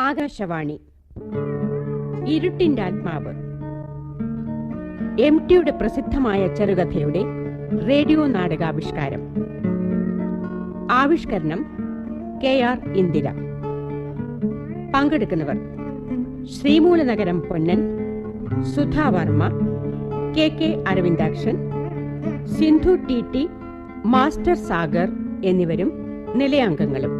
ആകാശവാണി ഇരുട്ടിന്റെ ആത്മാവ്, എം.ടിയുടെ പ്രസിദ്ധമായ ചെറുകഥയുടെ റേഡിയോ നാടകാവിഷ്കാരം. ആവിഷ്കരണം കെ.ആർ. ഇന്ദിര. പങ്കെടുക്കുന്നവർ Sreemoolanagaram Ponnan, Sudha Varma, K Aravindakshan, Sindhu T, master Sagar എന്നിവരും നിലയാംഗങ്ങളും.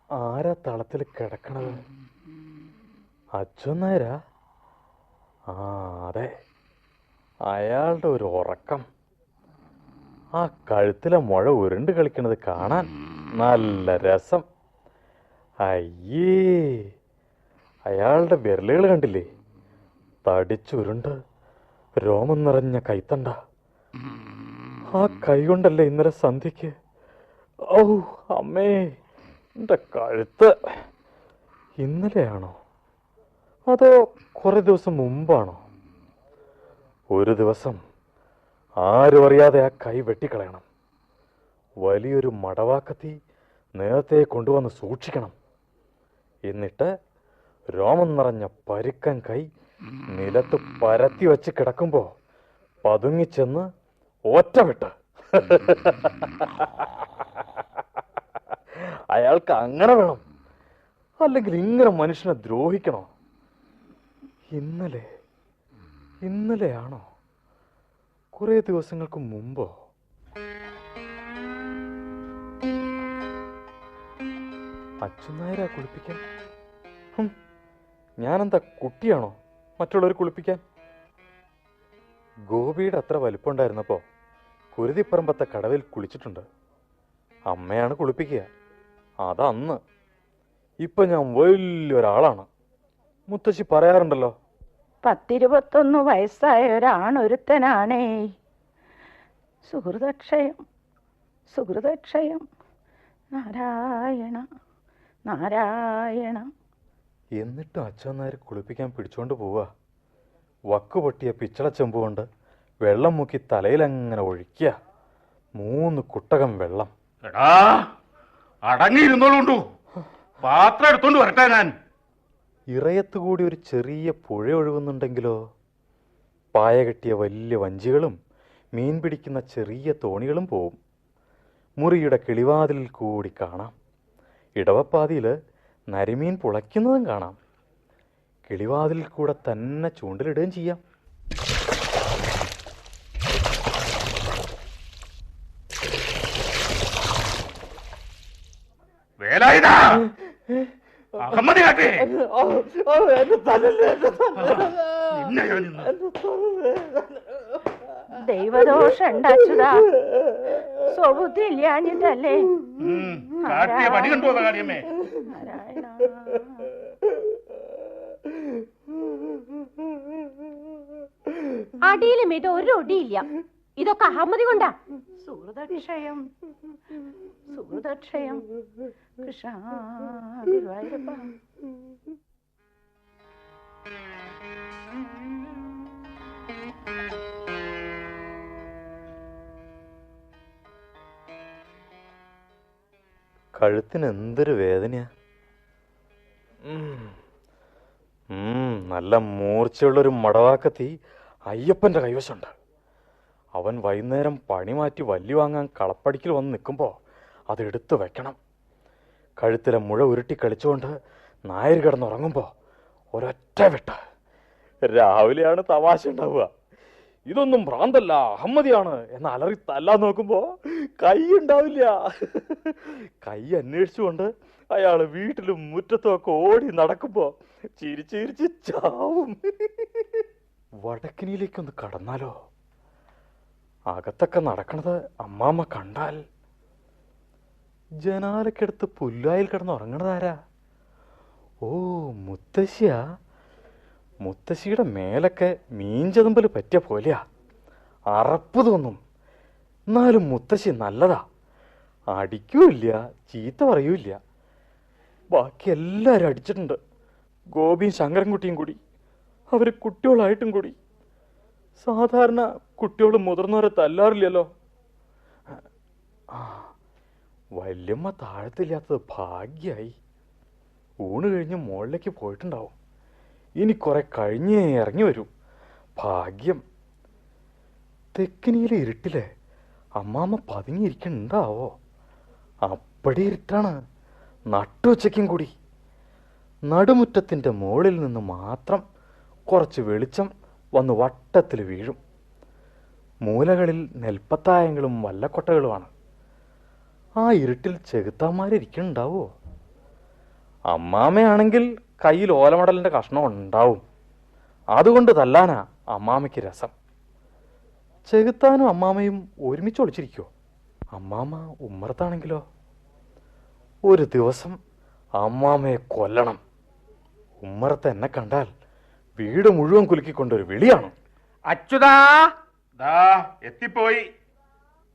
ആരാ തളത്തിൽ കിടക്കണത്? അച്ഛൻ നായരാ? ആ അതെ, അയാളുടെ ഒരു ഉറക്കം. ആ കഴുത്തിലെ മുഴ ഉരുണ്ട് കളിക്കണത് കാണാൻ നല്ല രസം. അയ്യേ, അയാളുടെ വിരലുകൾ കണ്ടില്ലേ? തടിച്ചുരുണ്ട് രോമം നിറഞ്ഞ കൈത്തണ്ട. ആ കൈ കൊണ്ടല്ലേ ഇന്നലെ സന്ധ്യക്ക്. ഔ അമ്മേ, എൻ്റെ കഴുത്ത്. ഇന്നലെയാണോ അതോ കുറെ ദിവസം മുമ്പാണോ? ഒരു ദിവസം ആരും അറിയാതെ ആ കൈ വെട്ടിക്കളയണം. വലിയൊരു മടവാക്കത്തി നേരത്തെ കൊണ്ടുവന്ന് സൂക്ഷിക്കണം. എന്നിട്ട് രോമം നിറഞ്ഞ പരുക്കൻ കൈ നിലത്ത് പരത്തി വെച്ച് കിടക്കുമ്പോൾ പതുങ്ങിച്ചെന്ന് ഒറ്റവിട്ട്. അയാൾക്ക് അങ്ങനെ വേണം, അല്ലെങ്കിൽ ഇങ്ങനെ മനുഷ്യനെ ദ്രോഹിക്കണോ? ഇന്നലെയാണോ കുറെ ദിവസങ്ങൾക്ക് മുമ്പോ? അച്ഛനായരാ കുളിപ്പിക്കാൻ? ഞാനെന്താ കുട്ടിയാണോ മറ്റുള്ളവർ കുളിപ്പിക്കാൻ? ഗോപിയുടെ അത്ര വലിപ്പമുണ്ടായിരുന്നപ്പോ കുരുതിപ്പറമ്പത്തെ കടവിൽ കുളിച്ചിട്ടുണ്ട്. അമ്മയാണ് കുളിപ്പിക്കുക. അതന്ന്. ഇപ്പൊ ഞാൻ വലിയൊരാളാണ്. മുത്തശ്ശി പറയാറുണ്ടല്ലോ, 10-21 വയസ്സായ ഒരാണൊരുത്തനാണേ. സുഹൃതക്ഷയം നാരായണ നാരായണ. എന്നിട്ടും അച്ഛനായർ കുളിപ്പിക്കാൻ പിടിച്ചോണ്ട് പോവുക. വക്കുപൊട്ടിയ പിച്ചള ചെമ്പ് കൊണ്ട് വെള്ളം മുക്കി തലയിലങ്ങനെ ഒഴിക്കുക. 3 കുട്ടകം വെള്ളം. അടങ്ങിയിരുന്നോളൂ, പാത്രം എടുത്തോണ്ട് വരട്ടെ. ഞാൻ ഇറയത്തുകൂടി ഒരു ചെറിയ പുഴ ഒഴുകുന്നുണ്ടെങ്കിലോ? പായ കെട്ടിയ വലിയ വഞ്ചികളും മീൻ പിടിക്കുന്ന ചെറിയ തോണികളും പോവും. മുറിയുടെ കിളിവാതിലിൽ കൂടി കാണാം. ഇടവപ്പാതിയിൽ നരിമീൻ പുളയ്ക്കുന്നതും കാണാം. കിളിവാതിലിൽ കൂടെ തന്നെ ചൂണ്ടലിടുകയും ചെയ്യാം. ദൈവദോഷം ഉണ്ടാച്ചുതാ, സ്വബുദ്ധി ഇല്ലാഞ്ഞിട്ടല്ലേ. പണി കണ്ടു കാര്യമേ. നാരായണ. അടിയിലും ഇത് ഒരു ഒടിയില്ല. ഇതൊക്കെ അഹമ്മതി കൊണ്ടാ. സുഹൃതക്ഷയം കൃഷ്ണ ഗുരുവായൂരപ്പ. കഴുത്തിന് എന്തൊരു വേദനയാ. നല്ല മൂർച്ചയുള്ളൊരു മടവാക്കത്തി അയ്യപ്പൻ്റെ കൈവശമുണ്ട്. അവൻ വൈകുന്നേരം പണി മാറ്റി വല്ലി വാങ്ങാൻ കളപ്പടിക്കൽ വന്ന് നിൽക്കുമ്പോൾ അതെടുത്ത് വെക്കണം. കഴുത്തിലെ മുഴ ഉരുട്ടി കളിച്ചുകൊണ്ട് നായർ കിടന്നുറങ്ങുമ്പോൾ ഒരൊറ്റ വെട്ട്. രാവിലെയാണ് തമാശ ഉണ്ടാവുക. ഇതൊന്നും ഭ്രാന്തല്ല, അഹമ്മദിയാണ് എന്ന് അലറി തല്ലാൻ നോക്കുമ്പോൾ കൈ ഉണ്ടാവില്ല. കൈ അന്വേഷിച്ചുകൊണ്ട് അയാൾ വീട്ടിലും മുറ്റത്തും ഒക്കെ ഓടി നടക്കുമ്പോൾ ചിരിച്ച് ചാവും. വടക്കിനിയിലേക്കൊന്ന് കടന്നാലോ? അകത്തൊക്കെ നടക്കണത് അമ്മാമ്മ കണ്ടാൽ. ജനാലക്കടുത്ത് പുല്ലായിൽ കിടന്നുറങ്ങണതാരാ? ഓ, മുത്തശ്ശിയാ. മുത്തശ്ശിയുടെ മേലൊക്കെ മീൻചതുമ്പൽ പറ്റിയ പോലെയാ. അറപ്പ് തോന്നും. എന്നാലും മുത്തശ്ശി നല്ലതാ. അടിക്കൂല്ല, ചീത്ത പറയൂല്ല. ബാക്കി എല്ലാവരും അടിച്ചിട്ടുണ്ട്. ഗോപിയും ശങ്കരൻകുട്ടിയും കൂടി. അവർ കുട്ടികളായിട്ടും കൂടി. സാധാരണ കുട്ടികൾ മുതിർന്നവരെ തല്ലാറില്ലല്ലോ. വല്യമ്മ താഴത്തില്ലാത്തത് ഭാഗ്യായി. ഊണ് കഴിഞ്ഞ് മുകളിലേക്ക് പോയിട്ടുണ്ടാവും. ഇനി കുറെ കഴിഞ്ഞേ ഇറങ്ങി വരൂ. ഭാഗ്യം. തെക്കിനിയിലെ ഇരുട്ടിലെ അമ്മാമ്മ പതുങ്ങിയിരിക്കണ്ടാവോ? അപ്പടി ഇരുട്ടാണ്, നട്ടുവച്ചയ്ക്കും കൂടി. നടുമുറ്റത്തിൻ്റെ മുകളിൽ നിന്ന് മാത്രം കുറച്ച് വെളിച്ചം വന്ന് വട്ടത്തിൽ വീഴും. മൂലകളിൽ നെൽപ്പത്തായങ്ങളും വല്ലക്കൊട്ടകളുമാണ്. ആ ഇരുട്ടിൽ ചെകുത്താന്മാരിക്കുന്നുണ്ടാവോ? അമ്മാമ്മയാണെങ്കിൽ കയ്യിൽ ഓലമടലിൻ്റെ കഷ്ണം ഉണ്ടാവും. അതുകൊണ്ട് തല്ലാനാ അമ്മാമ്മയ്ക്ക് രസം. ചെകുത്താനും അമ്മാമ്മയും ഒരുമിച്ച് ഒളിച്ചിരിക്കുമോ? അമ്മാമ്മ ഉമ്മറത്താണെങ്കിലോ? ഒരു ദിവസം അമ്മാമ്മയെ കൊല്ലണം. ഉമ്മറത്ത് എന്നെ കണ്ടാൽ വീട് മുഴുവൻ കുലുക്കിക്കൊണ്ടൊരു വിളിയാണ്. അച്യുതാ, ദാ എത്തിപ്പോയി.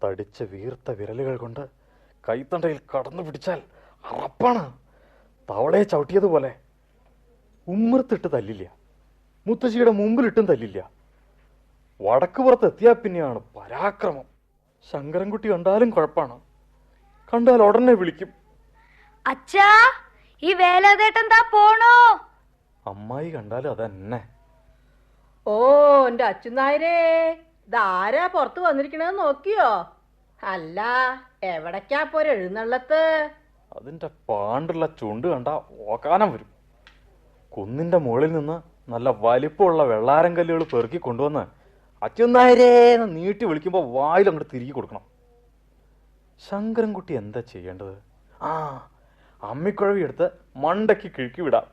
തടിച്ച വീർത്ത വിരലുകൾ കൊണ്ട് കൈത്തണ്ടയിൽ കടന്നു പിടിച്ചാൽ അറപ്പാണ്. തവളയെ ചവിട്ടിയതുപോലെ. ഉമ്മറത്തിട്ട് തല്ലില്ല, മുത്തശ്ശിയുടെ മുമ്പിലിട്ടും തല്ലില്ല. വടക്ക് പുറത്ത് എത്തിയാൽ പിന്നെയാണ് പരാക്രമം. ശങ്കരൻകുട്ടി കണ്ടാലും കുഴപ്പമാണ്. കണ്ടാൽ ഉടനെ വിളിക്കും. അച്ഛാ, ഈ വേലാതേട്ടെന്താ പോണോ? അമ്മായി കണ്ടാലും അതന്നെ. ഓ, എന്റെ അച്ഛനായരേ, ഇതാരാ പുറത്ത് വന്നിരിക്കണെന്ന് നോക്കിയോ? അല്ല, എവിടേക്കാ പോരെ എഴുന്നള്ളത്ത്? അതിൻ്റെ പാണ്ടുള്ള ചുണ്ട് കണ്ട ഓക്കാനം വരും. കുന്നിൻ്റെ മുകളിൽ നിന്ന് നല്ല വലിപ്പമുള്ള വെള്ളാരം കല്ലുകൾ പെറുക്കി കൊണ്ടുവന്ന് അച്ഛനായരേന്ന് നീട്ടി വിളിക്കുമ്പോൾ വായിൽ അങ്ങോട്ട് തിരികെ കൊടുക്കണം. ശങ്കരൻകുട്ടി എന്താ ചെയ്യേണ്ടത്? അമ്മിക്കുഴവി എടുത്ത് മണ്ടയ്ക്ക് കിഴുക്കി വിടാം.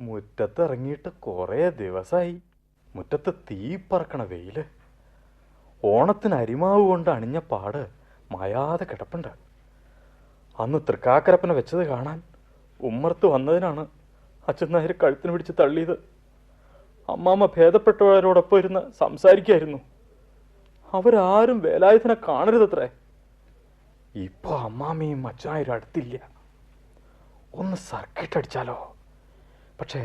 മുറ്റത്ത് ഇറങ്ങിയിട്ട് കുറേ ദിവസമായി. മുറ്റത്ത് തീ പറക്കണ വെയില്. ഓണത്തിന് അരിമാവ് കൊണ്ട് അണിഞ്ഞ പാട് മായാതെ കിടപ്പുണ്ട്. അന്ന് തൃക്കാക്കരപ്പനെ വെച്ചത് കാണാൻ ഉമ്മർത്ത് വന്നതിനാണ് അച്ഛനായർ കഴുത്തിന് പിടിച്ച് തള്ളിയത്. അമ്മാമ്മ ഭേദപ്പെട്ടവരോടൊപ്പം ഇരുന്ന് സംസാരിക്കായിരുന്നു. അവരാരും വേലായുധനെ കാണരുതത്രേ. ഇപ്പൊ അമ്മാമ്മയും അച്ഛനായരും അടുത്തില്ല. ഒന്ന് സർക്കിട്ട് അടിച്ചാലോ? പക്ഷേ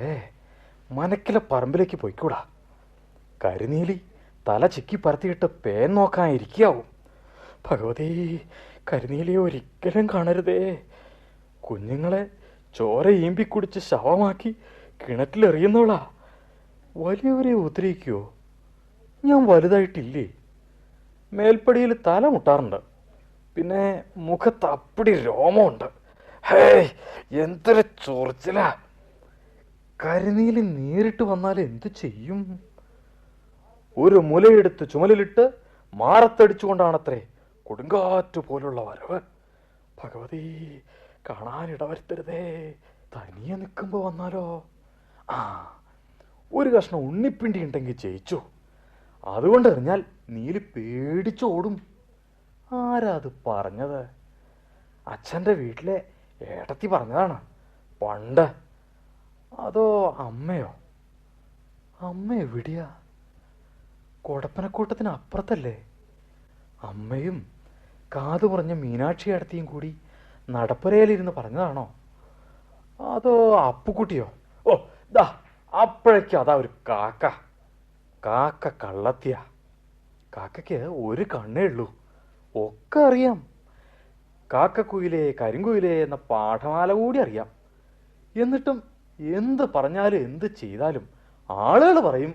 മനക്കിലെ പറമ്പിലേക്ക് പോയിക്കൂടാ. കരിനീലി തല ചിക്കി പരത്തിയിട്ട് പേൻ നോക്കാൻ ഇരിക്കാവും. ഭഗവതി, കരിനീലിയെ ഒരിക്കലും കാണരുതേ. കുഞ്ഞുങ്ങളെ ചോര ഈമ്പി കുടിച്ച് ശവമാക്കി കിണറ്റിലെറിയുന്നവളാ. വലിയവരെ ഉദ്രവിക്കുവോ? ഞാൻ വലുതായിട്ടില്ലേ? മേൽപ്പടിയിൽ തല മുട്ടാറുണ്ട്. പിന്നെ മുഖത്ത് അപ്പടി രോമമുണ്ട്. ഹേ, എന്തൊരു ചൊറിച്ചിലാ. കരിനീലി നേരിട്ട് വന്നാൽ എന്തു ചെയ്യും? ഒരു മുലയെടുത്ത് ചുമലിലിട്ട് മാറത്തടിച്ചുകൊണ്ടാണത്രേ കൊടുങ്കാറ്റ് പോലുള്ള വരവ്. ഭഗവതി, കാണാനിടവരുത്തരുതേ. തനിയെ നിൽക്കുമ്പോ വന്നാലോ? ഒരു കഷ്ണം ഉണ്ണിപ്പിണ്ടി ഉണ്ടെങ്കിൽ ജയിച്ചു. അതുകൊണ്ട് എറിഞ്ഞാൽ നീലി പേടിച്ചോടും. ആരാ അത് പറഞ്ഞത്? അച്ഛൻ്റെ വീട്ടിലെ ഏട്ടത്തി പറഞ്ഞതാണ് പണ്ട്. അതോ അമ്മയോ? അമ്മ എവിടെയാ? കൊടപ്പനക്കൂട്ടത്തിന് അപ്പുറത്തല്ലേ? അമ്മയും കാതു പറഞ്ഞ മീനാക്ഷി ഏടത്തിയും കൂടി നടപ്പുരയിലിരുന്ന് പറഞ്ഞതാണോ? അതോ അപ്പുക്കുട്ടിയോ? ഓ, ദാ അപ്പോഴേക്കും അതാ ഒരു കാക്ക. കാക്ക കള്ളത്തിയ. കാക്കയ്ക്ക് ഒരു കണ്ണേ ഉള്ളൂ. ഒക്കെ അറിയാം. കാക്കക്കുയിലേ കരിങ്കുയിലേ എന്ന പാഠമാല കൂടി അറിയാം. എന്നിട്ടും എന്ത് പറഞ്ഞാലും എന്ത് ചെയ്താലും ആളുകൾ പറയും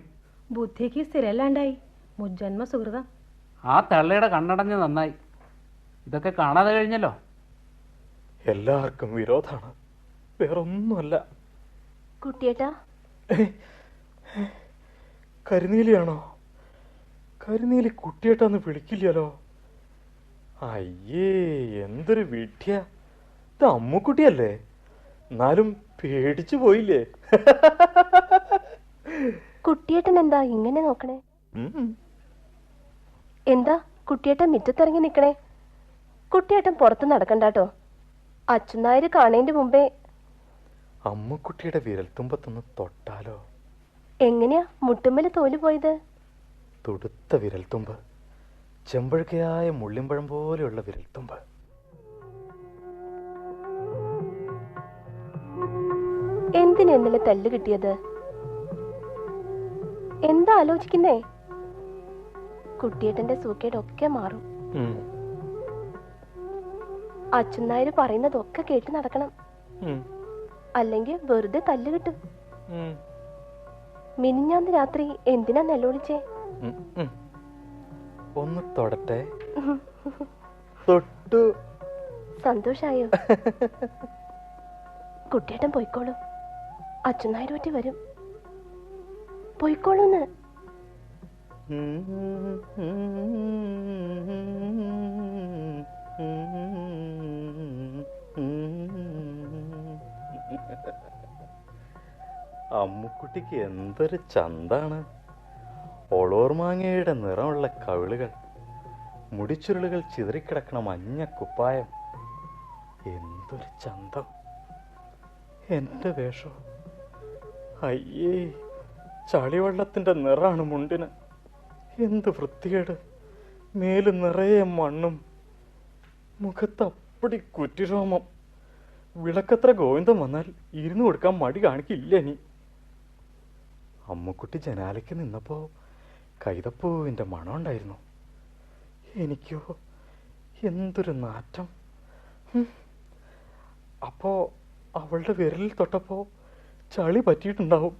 ബുദ്ധിക്ക് സ്ഥിരല്ലാണ്ടായി. മുജ്ജന്മ സുഹൃതം. ആ തള്ളയുടെ കണ്ണടഞ്ഞ് നന്നായി. ഇതൊക്കെ കാണാതെ കഴിഞ്ഞല്ലോ. എല്ലാവർക്കും വിരോധാണ്, വേറൊന്നുമല്ല. കുട്ടിയേട്ടാ, കരിനീലിയാണോ? കരിനീലി കുട്ടിയേട്ടാന്ന് വിളിക്കില്ലല്ലോ. അയ്യേ, എന്തൊരു വിഡ്ഢിയ. ഇത് അമ്മുക്കുട്ടിയല്ലേ? എന്നാലും പേടിച്ചു പോയില്ലേ? കുട്ടിയേട്ടൻ എന്താ ഇങ്ങനെ നോക്കണേ? എന്താ കുട്ടിയേട്ടൻ മുറ്റത്തിറങ്ങി നിക്കണേ? കുട്ടിയേട്ടൻ പുറത്ത് നടക്കണ്ടാട്ടോ. അച്ഛനായര് കാണേന്റെ മുമ്പേ അമ്മുക്കുട്ടിയുടെ വിരൽത്തുമ്പത്തൊന്ന് തൊട്ടാലോ? എങ്ങനെയാ മുട്ടുമ്മല് തോല് പോയത്? തുടുത്ത വിരൽത്തുമ്പ്, ചെമ്പഴുക്കയായ മുള്ളിമ്പഴം പോലെയുള്ള വിരൽത്തുമ്പ്. എന്തിനാ ഇന്നലെ തല്ല് കിട്ടിയത്? എന്താ ആലോചിക്കുന്നേ? കുട്ടിയേട്ടന്റെ സൂക്കേടൊക്കെ മാറും. അച്ഛനായര് പറയുന്നതൊക്കെ കേട്ട് നടക്കണം, അല്ലെങ്കിൽ വെറുതെ തല്ല് കിട്ടും. മിനിഞ്ഞാന്ന് രാത്രി എന്തിനാ നെല്ലോളിച്ചേ? ഒന്ന് തൊടട്ടെ? തൊട്ടു. സന്തോഷായോ? കുട്ടിയേട്ടൻ പോയിക്കോളൂ, അച്ഛനായര് പറ്റി വരും. പോയിക്കോളൂന്ന്. അമ്മുക്കുട്ടിക്ക് എന്തൊരു ചന്താണ്! ഒളോർമാങ്ങയുടെ നിറമുള്ള കവിളുകൾ, മുടിച്ചുരുളുകൾ ചിതറിക്കിടക്കണ മഞ്ഞ കുപ്പായം, എന്തൊരു ചന്തം! എന്റെ വേഷോ, അയ്യേ, ചളിവെള്ളത്തിന്റെ നിറാണ് മുണ്ടിന്. എന്ത് വൃത്തികേട്! മേല് നിറയെ മണ്ണും, മുഖത്തപ്പടി കുറ്റിരോമം. വിളക്കത്ര ഗോവിന്ദം വന്നാൽ ഇരുന്ന് കൊടുക്കാൻ മടി കാണിക്കില്ല ഇനി. അമ്മുക്കുട്ടി ജനാലയ്ക്ക് നിന്നപ്പോ കൈതപ്പൂവിന്റെ മണം ഉണ്ടായിരുന്നു. എനിക്കോ എന്തൊരു നാറ്റം! അപ്പോ അവളുടെ വിരലിൽ തൊട്ടപ്പോ ചളി പറ്റിയിട്ടുണ്ടാവും,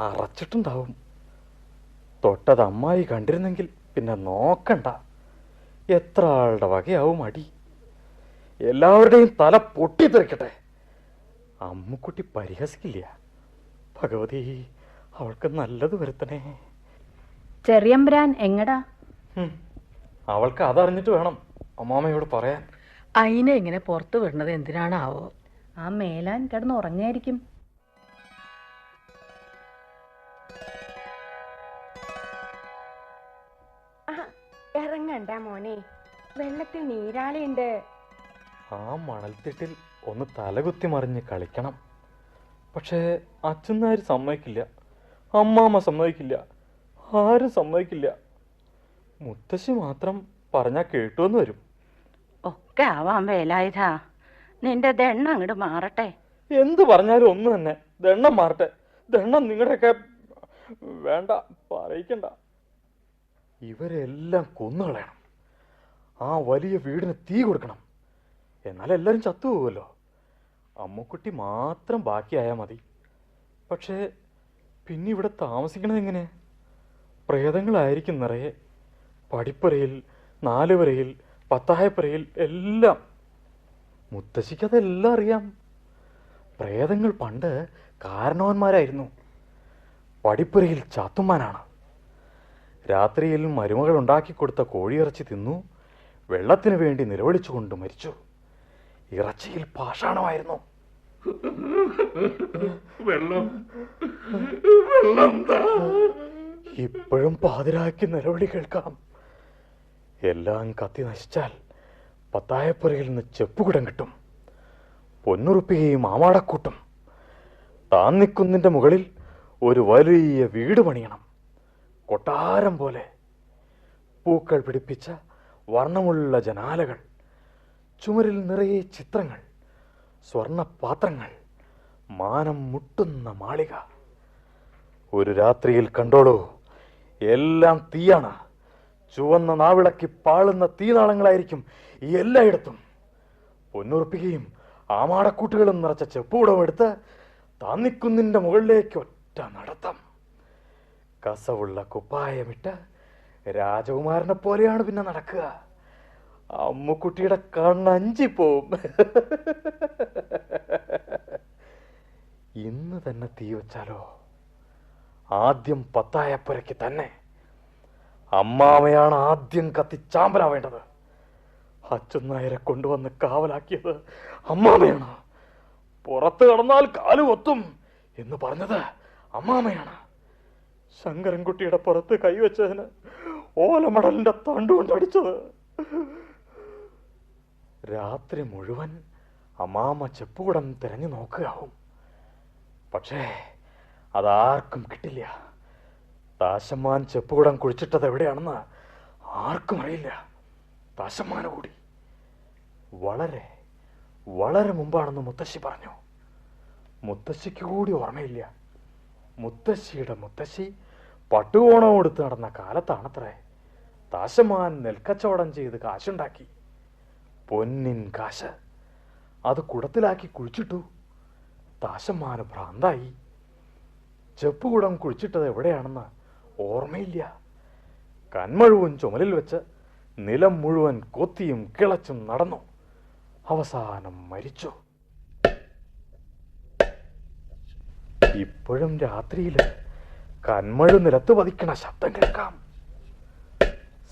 അറച്ചിട്ടുണ്ടാവും. തൊട്ടത് അമ്മായി കണ്ടിരുന്നെങ്കിൽ പിന്നെ നോക്കണ്ട, എത്ര ആളുടെ വകയാവും അടി. എല്ലാവരുടെയും തല പൊട്ടിത്തെറിക്കട്ടെ. അമ്മുക്കുട്ടി പരിഹസിക്കില്ല. ഭഗവതി, അവൾക്ക് നല്ലത് വരുത്തണേ. ചെറിയമ്പരാൻ എങ്ങടാ? അവൾക്ക് അതറിഞ്ഞിട്ട് വേണം അമ്മാമ്മയോട് പറയാൻ. അതിനെ ഇങ്ങനെ പുറത്ത് വിടുന്നത് എന്തിനാണാവോ? ആ മേലാൻ കിടന്ന് ഉറങ്ങായിരിക്കും. ഇറങ്ങണ്ട മോനെ, വെള്ളത്തിൽ നീരാളിയുണ്ട്. ആ മണൽത്തിട്ടിൽ ഒന്ന് തലകുത്തി മറിഞ്ഞ് കളിക്കണം. പക്ഷേ അച്ഛനാര് സമ്മതിക്കില്ല, അമ്മാമ്മ സമ്മതിക്കില്ല, ആരും സമ്മതിക്കില്ല. മുത്തശ്ശി മാത്രം പറഞ്ഞാൽ കേട്ടുവെന്ന് വരും. ഒക്കെ ആവാൻ വേലായുധാ, നിന്റെ ദണ്ണം അങ്ങോട്ട് മാറട്ടെ. എന്ത് പറഞ്ഞാലും ഒന്ന് തന്നെ. ദണ്ണം മാറട്ടെ. ദണ്ണം നിങ്ങളുടെയൊക്കെ വേണ്ട, പറയിക്കണ്ട. ഇവരെല്ലാം കൊന്നുകളയണം. ആ വലിയ വീടിന് തീ കൊടുക്കണം. എന്നാൽ എല്ലാവരും ചത്തുപോകുമല്ലോ. അമ്മുക്കുട്ടി മാത്രം ബാക്കിയായാൽ മതി. പക്ഷേ പിന്നെ ഇവിടെ താമസിക്കണത് എങ്ങനെ? പ്രേതങ്ങളായിരിക്കും നിറയെ. പടിപ്പുരയിൽ, നാലുപുരയിൽ, പത്തായപ്പുരയിൽ എല്ലാം. മുത്തശ്ശിക്കതെല്ലാം അറിയാം. പ്രേതങ്ങൾ പണ്ട് കാരണവന്മാരായിരുന്നു. പടിപ്പുരയിൽ ചാത്തുമാനാണ്. രാത്രിയിൽ മരുമകൾ ഉണ്ടാക്കി കൊടുത്ത കോഴിയിറച്ചി തിന്നു വെള്ളത്തിനു വേണ്ടി നിലവിളിച്ചുകൊണ്ട് മരിച്ചു. ഇറച്ചിയിൽ പാഷാണമായിരുന്നു. ഇപ്പോഴും പാതിരാക്കി നിലവിളി കേൾക്കാം. എല്ലാം കത്തി നശിച്ചാൽ പത്തായപ്പുരയിൽ നിന്ന് ചെപ്പുകുടം കിട്ടും, പൊന്നുറുപ്പികയും ആമാടക്കൂട്ടും. താൻ നിൽക്കുന്നിന്റെ മുകളിൽ ഒരു വലിയ വീട് പണിയണം, കൊട്ടാരം പോലെ. പൂക്കൾ പിടിപ്പിച്ച വർണ്ണമുള്ള ജനാലകൾ, ചുമരിൽ നിറയെ ചിത്രങ്ങൾ, സ്വർണപാത്രങ്ങൾ, മാനം മുട്ടുന്ന മാളിക. ഒരു രാത്രിയിൽ കണ്ടോളൂ, എല്ലാം തീയാണ്. ചുവന്ന നാവിളക്കി പാളുന്ന തീനാളങ്ങളായിരിക്കും ഈ എല്ലായിടത്തും. പൊന്നുറുപ്പികയും ആമാടക്കൂട്ടുകളും നിറച്ച ചെപ്പുകൂടമെടുത്ത് താന്നിക്കുന്നിന്റെ മുകളിലേക്ക് ഒറ്റ നടത്തം. കസവുള്ള കുപ്പായമിട്ട് രാജകുമാരനെ പോലെയാണ് പിന്നെ നടക്കുക. അമ്മുക്കുട്ടിയുടെ കണ്ണഞ്ചിപ്പോവും. ഇന്ന് തന്നെ തീ വച്ചാലോ? ആദ്യം പത്തായപ്പുരയ്ക്ക് തന്നെ. അമ്മാമയാണ് ആദ്യം കത്തിച്ചാമ്പലാവേണ്ടത്. അച്ഛനായരെ കൊണ്ടുവന്ന് കാവലാക്കിയത് അമ്മാമയാണ്. പുറത്ത് കടന്നാൽ കാല് കൊത്തും എന്ന് പറഞ്ഞത് അമ്മാമയാണ്. ശങ്കരൻകുട്ടിയുടെ പുറത്ത് കൈവച്ചതിന് ഓലമടലിന്റെ തണ്ടുകൊണ്ടടിച്ചത്. രാത്രി മുഴുവൻ അമ്മാമ ചെപ്പുകുടം തിരഞ്ഞു നോക്കുകയാവും. പക്ഷേ അതാർക്കും കിട്ടില്ല. ദാശമ്മാൻ ചെപ്പുകുടം കുഴിച്ചിട്ടത് എവിടെയാണെന്ന് ആർക്കും അറിയില്ല. ദാശമ്മാന് കൂടി വളരെ വളരെ മുമ്പാണെന്ന് മുത്തശ്ശി പറഞ്ഞു. മുത്തശ്ശിക്ക് കൂടി ഓർമ്മയില്ല. മുത്തശ്ശിയുടെ മുത്തശ്ശി പട്ടുകോണം കൊടുത്ത് നടന്ന കാലത്താണത്രേ ദാശമ്മാൻ നെൽക്കച്ചവടം ചെയ്ത് കാശുണ്ടാക്കി. പൊന്നിൻ കാശ്. അത് കുടത്തിലാക്കി കുഴിച്ചിട്ടു. ദാശമ്മാന് ഭ്രാന്തായി. ചെപ്പുകുടം കുഴിച്ചിട്ടത് എവിടെയാണെന്ന് ഓർമ്മയില്ല. കന്മഴുവൻ ചുമലിൽ വെച്ച് നിലം മുഴുവൻ കൊത്തിയും കിളച്ചും നടന്നു. അവസാനം മരിച്ചു. ഇപ്പോഴും രാത്രിയിൽ കന്മഴു നിലത്ത് പതിക്കണ ശബ്ദം കേൾക്കാം.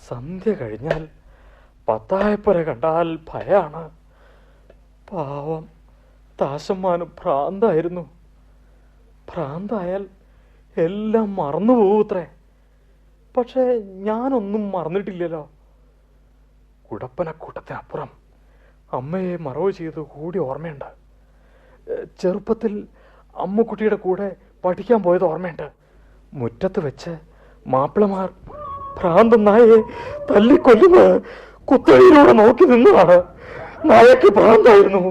സന്ധ്യ കഴിഞ്ഞാൽ പത്തായപ്പുര കണ്ടാൽ ഭയാണ്. പാവം ദാശമ്മാന് ഭ്രാന്തായിരുന്നു. ഭ്രാന്തായാൽ എല്ലാം മറന്നു പോവൂത്രേ. പക്ഷേ ഞാനൊന്നും മറന്നിട്ടില്ലല്ലോ. കുടപ്പനക്കൂട്ടത്തിനപ്പുറം അമ്മയെ മറവ് ചെയ്ത് കൂടി ഓർമ്മയുണ്ട്. ചെറുപ്പത്തിൽ അമ്മുക്കുട്ടിയുടെ കൂടെ പഠിക്കാൻ പോയത് ഓർമ്മയുണ്ട്. മുറ്റത്ത് വെച്ച് മാപ്പിളമാർ ഭ്രാന്തൻ നായയെ തല്ലിക്കൊല്ലുന്നത് കുത്തഴിയിലൂടെ നോക്കി നിന്നതാണ്. നായക്ക് ഭ്രാന്തായിരുന്നു.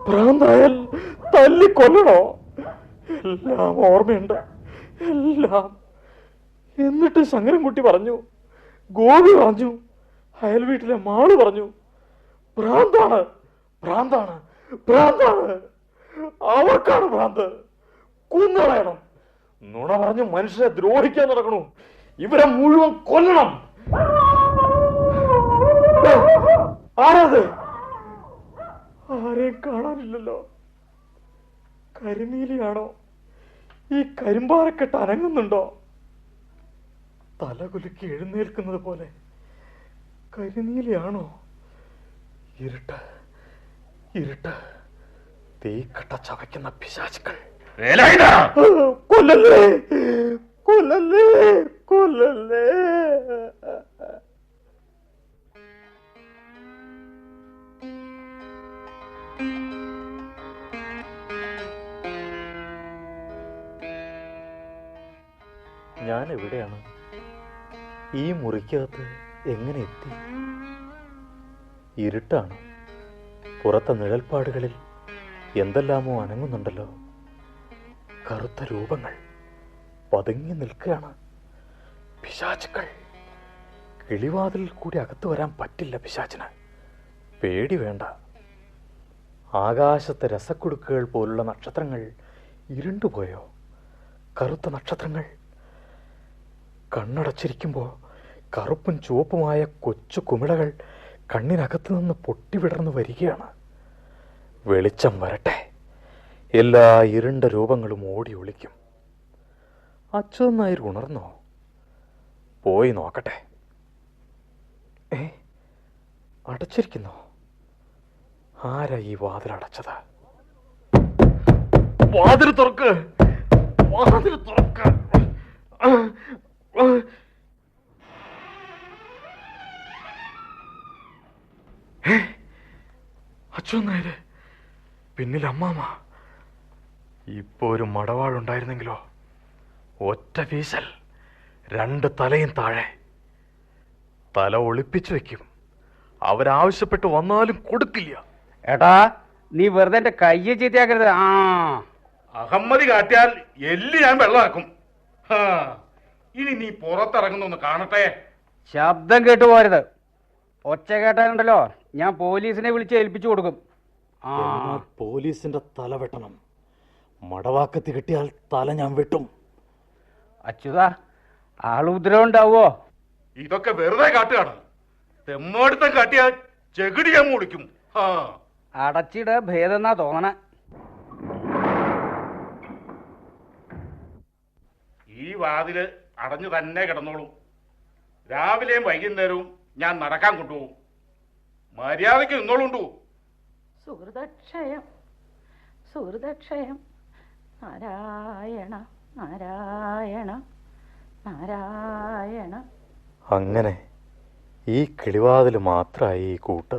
ഭ്രാന്തായാൽ തല്ലിക്കൊല്ലണോ? എല്ലാം ഓർമ്മയുണ്ട്, എല്ലാം. എന്നിട്ട് ശങ്കരൻകുട്ടി പറഞ്ഞു, ഗോപി പറഞ്ഞു, അയൽ വീട്ടിലെ മാള് പറഞ്ഞു, ഭ്രാന്താണ്, ഭ്രാന്താണ്, ഭ്രാന്താണ്. അവർക്കാണ് ഭ്രാന്ത്. കുന്നളയണം. നുണ പറഞ്ഞു മനുഷ്യരെ ദ്രോഹിക്കാൻ നടക്കണു. ഇവരെ മുഴുവൻ കൊല്ലണം. ആരാത്? ആരെയും കാണാനില്ലല്ലോ. കരിനീലിയാണോ? ഈ കരിമ്പാറക്കെട്ട് അനങ്ങുന്നുണ്ടോ? തലകുലുക്കി എഴുന്നേൽക്കുന്നത് പോലെ കരിനീലിയാണോ? ഇരുട്ട്, ഇരുട്ട്. തീക്കട്ട ചവയ്ക്കുന്ന പിശാചുക്കൾ. കൊല്ലല്ലേ, കൊല്ലല്ലേ, കൊല്ലല്ലേ. ഞാൻ എവിടെയാണ്? ഈ മുറിക്കകത്ത് എങ്ങനെ എത്തി? ഇരുട്ടാണ്. പുറത്തെ നിഴൽപ്പാടുകളിൽ എന്തെല്ലാമോ അനങ്ങുന്നുണ്ടല്ലോ. കറുത്ത രൂപങ്ങൾ പതുങ്ങി നിൽക്കുകയാണ്. പിശാചുക്കൾ. കിളിവാതിലിൽ കൂടി അകത്ത് വരാൻ പറ്റില്ല പിശാചിന്. പേടി വേണ്ട. ആകാശത്തെ രസക്കുടുക്കുകൾ പോലുള്ള നക്ഷത്രങ്ങൾ ഇരുണ്ടുപോയോ? കറുത്ത നക്ഷത്രങ്ങൾ. കണ്ണടച്ചിരിക്കുമ്പോൾ കറുപ്പും ചുവപ്പുമായ കൊച്ചു കുമിളകൾ കണ്ണിനകത്ത് നിന്ന് പൊട്ടിവിടർന്നു വരികയാണ്. വെളിച്ചം വരട്ടെ. എല്ലാ ഇരുണ്ട രൂപങ്ങളും ഓടി ഒളിക്കും. അച്യുതൻ നായർ ഉണർന്നോ? പോയി നോക്കട്ടെ. അടച്ചിരിക്കുന്നോ? ആരാ ഈ വാതിലടച്ചത്? വാതിൽ തുറക്ക്, വാതിൽ തുറക്ക്. അച്യുതൻ നായര്, പിന്നിൽ അമ്മാമ. ഇപ്പോ ഒരു മടവാളുണ്ടായിരുന്നെങ്കിലോ? ഒറ്റ വീശൽ, രണ്ട് തലയും താഴെ. തല ഒളിപ്പിച്ചു വെക്കും. അവരാവശ്യപ്പെട്ട് വന്നാലും കൊടുക്കില്ല. ഏട്ടാ, നീ വെറുതെ എന്റെ കയ്യെ ചീത്തയാക്കരുത്. ആ അഹമ്മതി കാട്ടിയാൽ എല്ലി ഞാൻ വെള്ളമാക്കും. ഇനി നീ പുറത്തിറങ്ങുന്നൊന്ന് കാണട്ടെ. ശബ്ദം കേട്ടു പോരുത്. ഒച്ച കേട്ടാലുണ്ടല്ലോ ഞാൻ പോലീസിനെ വിളിച്ച് ഏൽപ്പിച്ചു കൊടുക്കും. ആ പോലീസിന്റെ തല വെട്ടണം. മടവാക്കത്തി കിട്ടിയാൽ തല ഞാൻ വെട്ടും. അച്യുതാ, ആളുദ്രവം ഉണ്ടാവോ? ഇതൊക്കെ വെറുതെ കാട്ടുകയാണ്. തെമ്മാടുത്തം കാട്ടിയാൽ ചെകിടി ഞാൻ മുടിക്കും. അടച്ചിട ഭേദെന്നാ തോന്നണ. ഈ വാതില് അടഞ്ഞു തന്നെ കിടന്നോളും. രാവിലെയും വൈകുന്നേരവും ഞാൻ നടക്കാൻ കൊണ്ടുപോകും. മര്യാദയ്ക്ക് നിന്നോളുണ്ടു. സുഹൃതക്ഷയം, സുഹൃതക്ഷയം. നാരായണ നാരായണ നാരായണ. അങ്ങനെ ഈ കിളിവാതിൽ മാത്രമായി ഈ കൂട്ട്.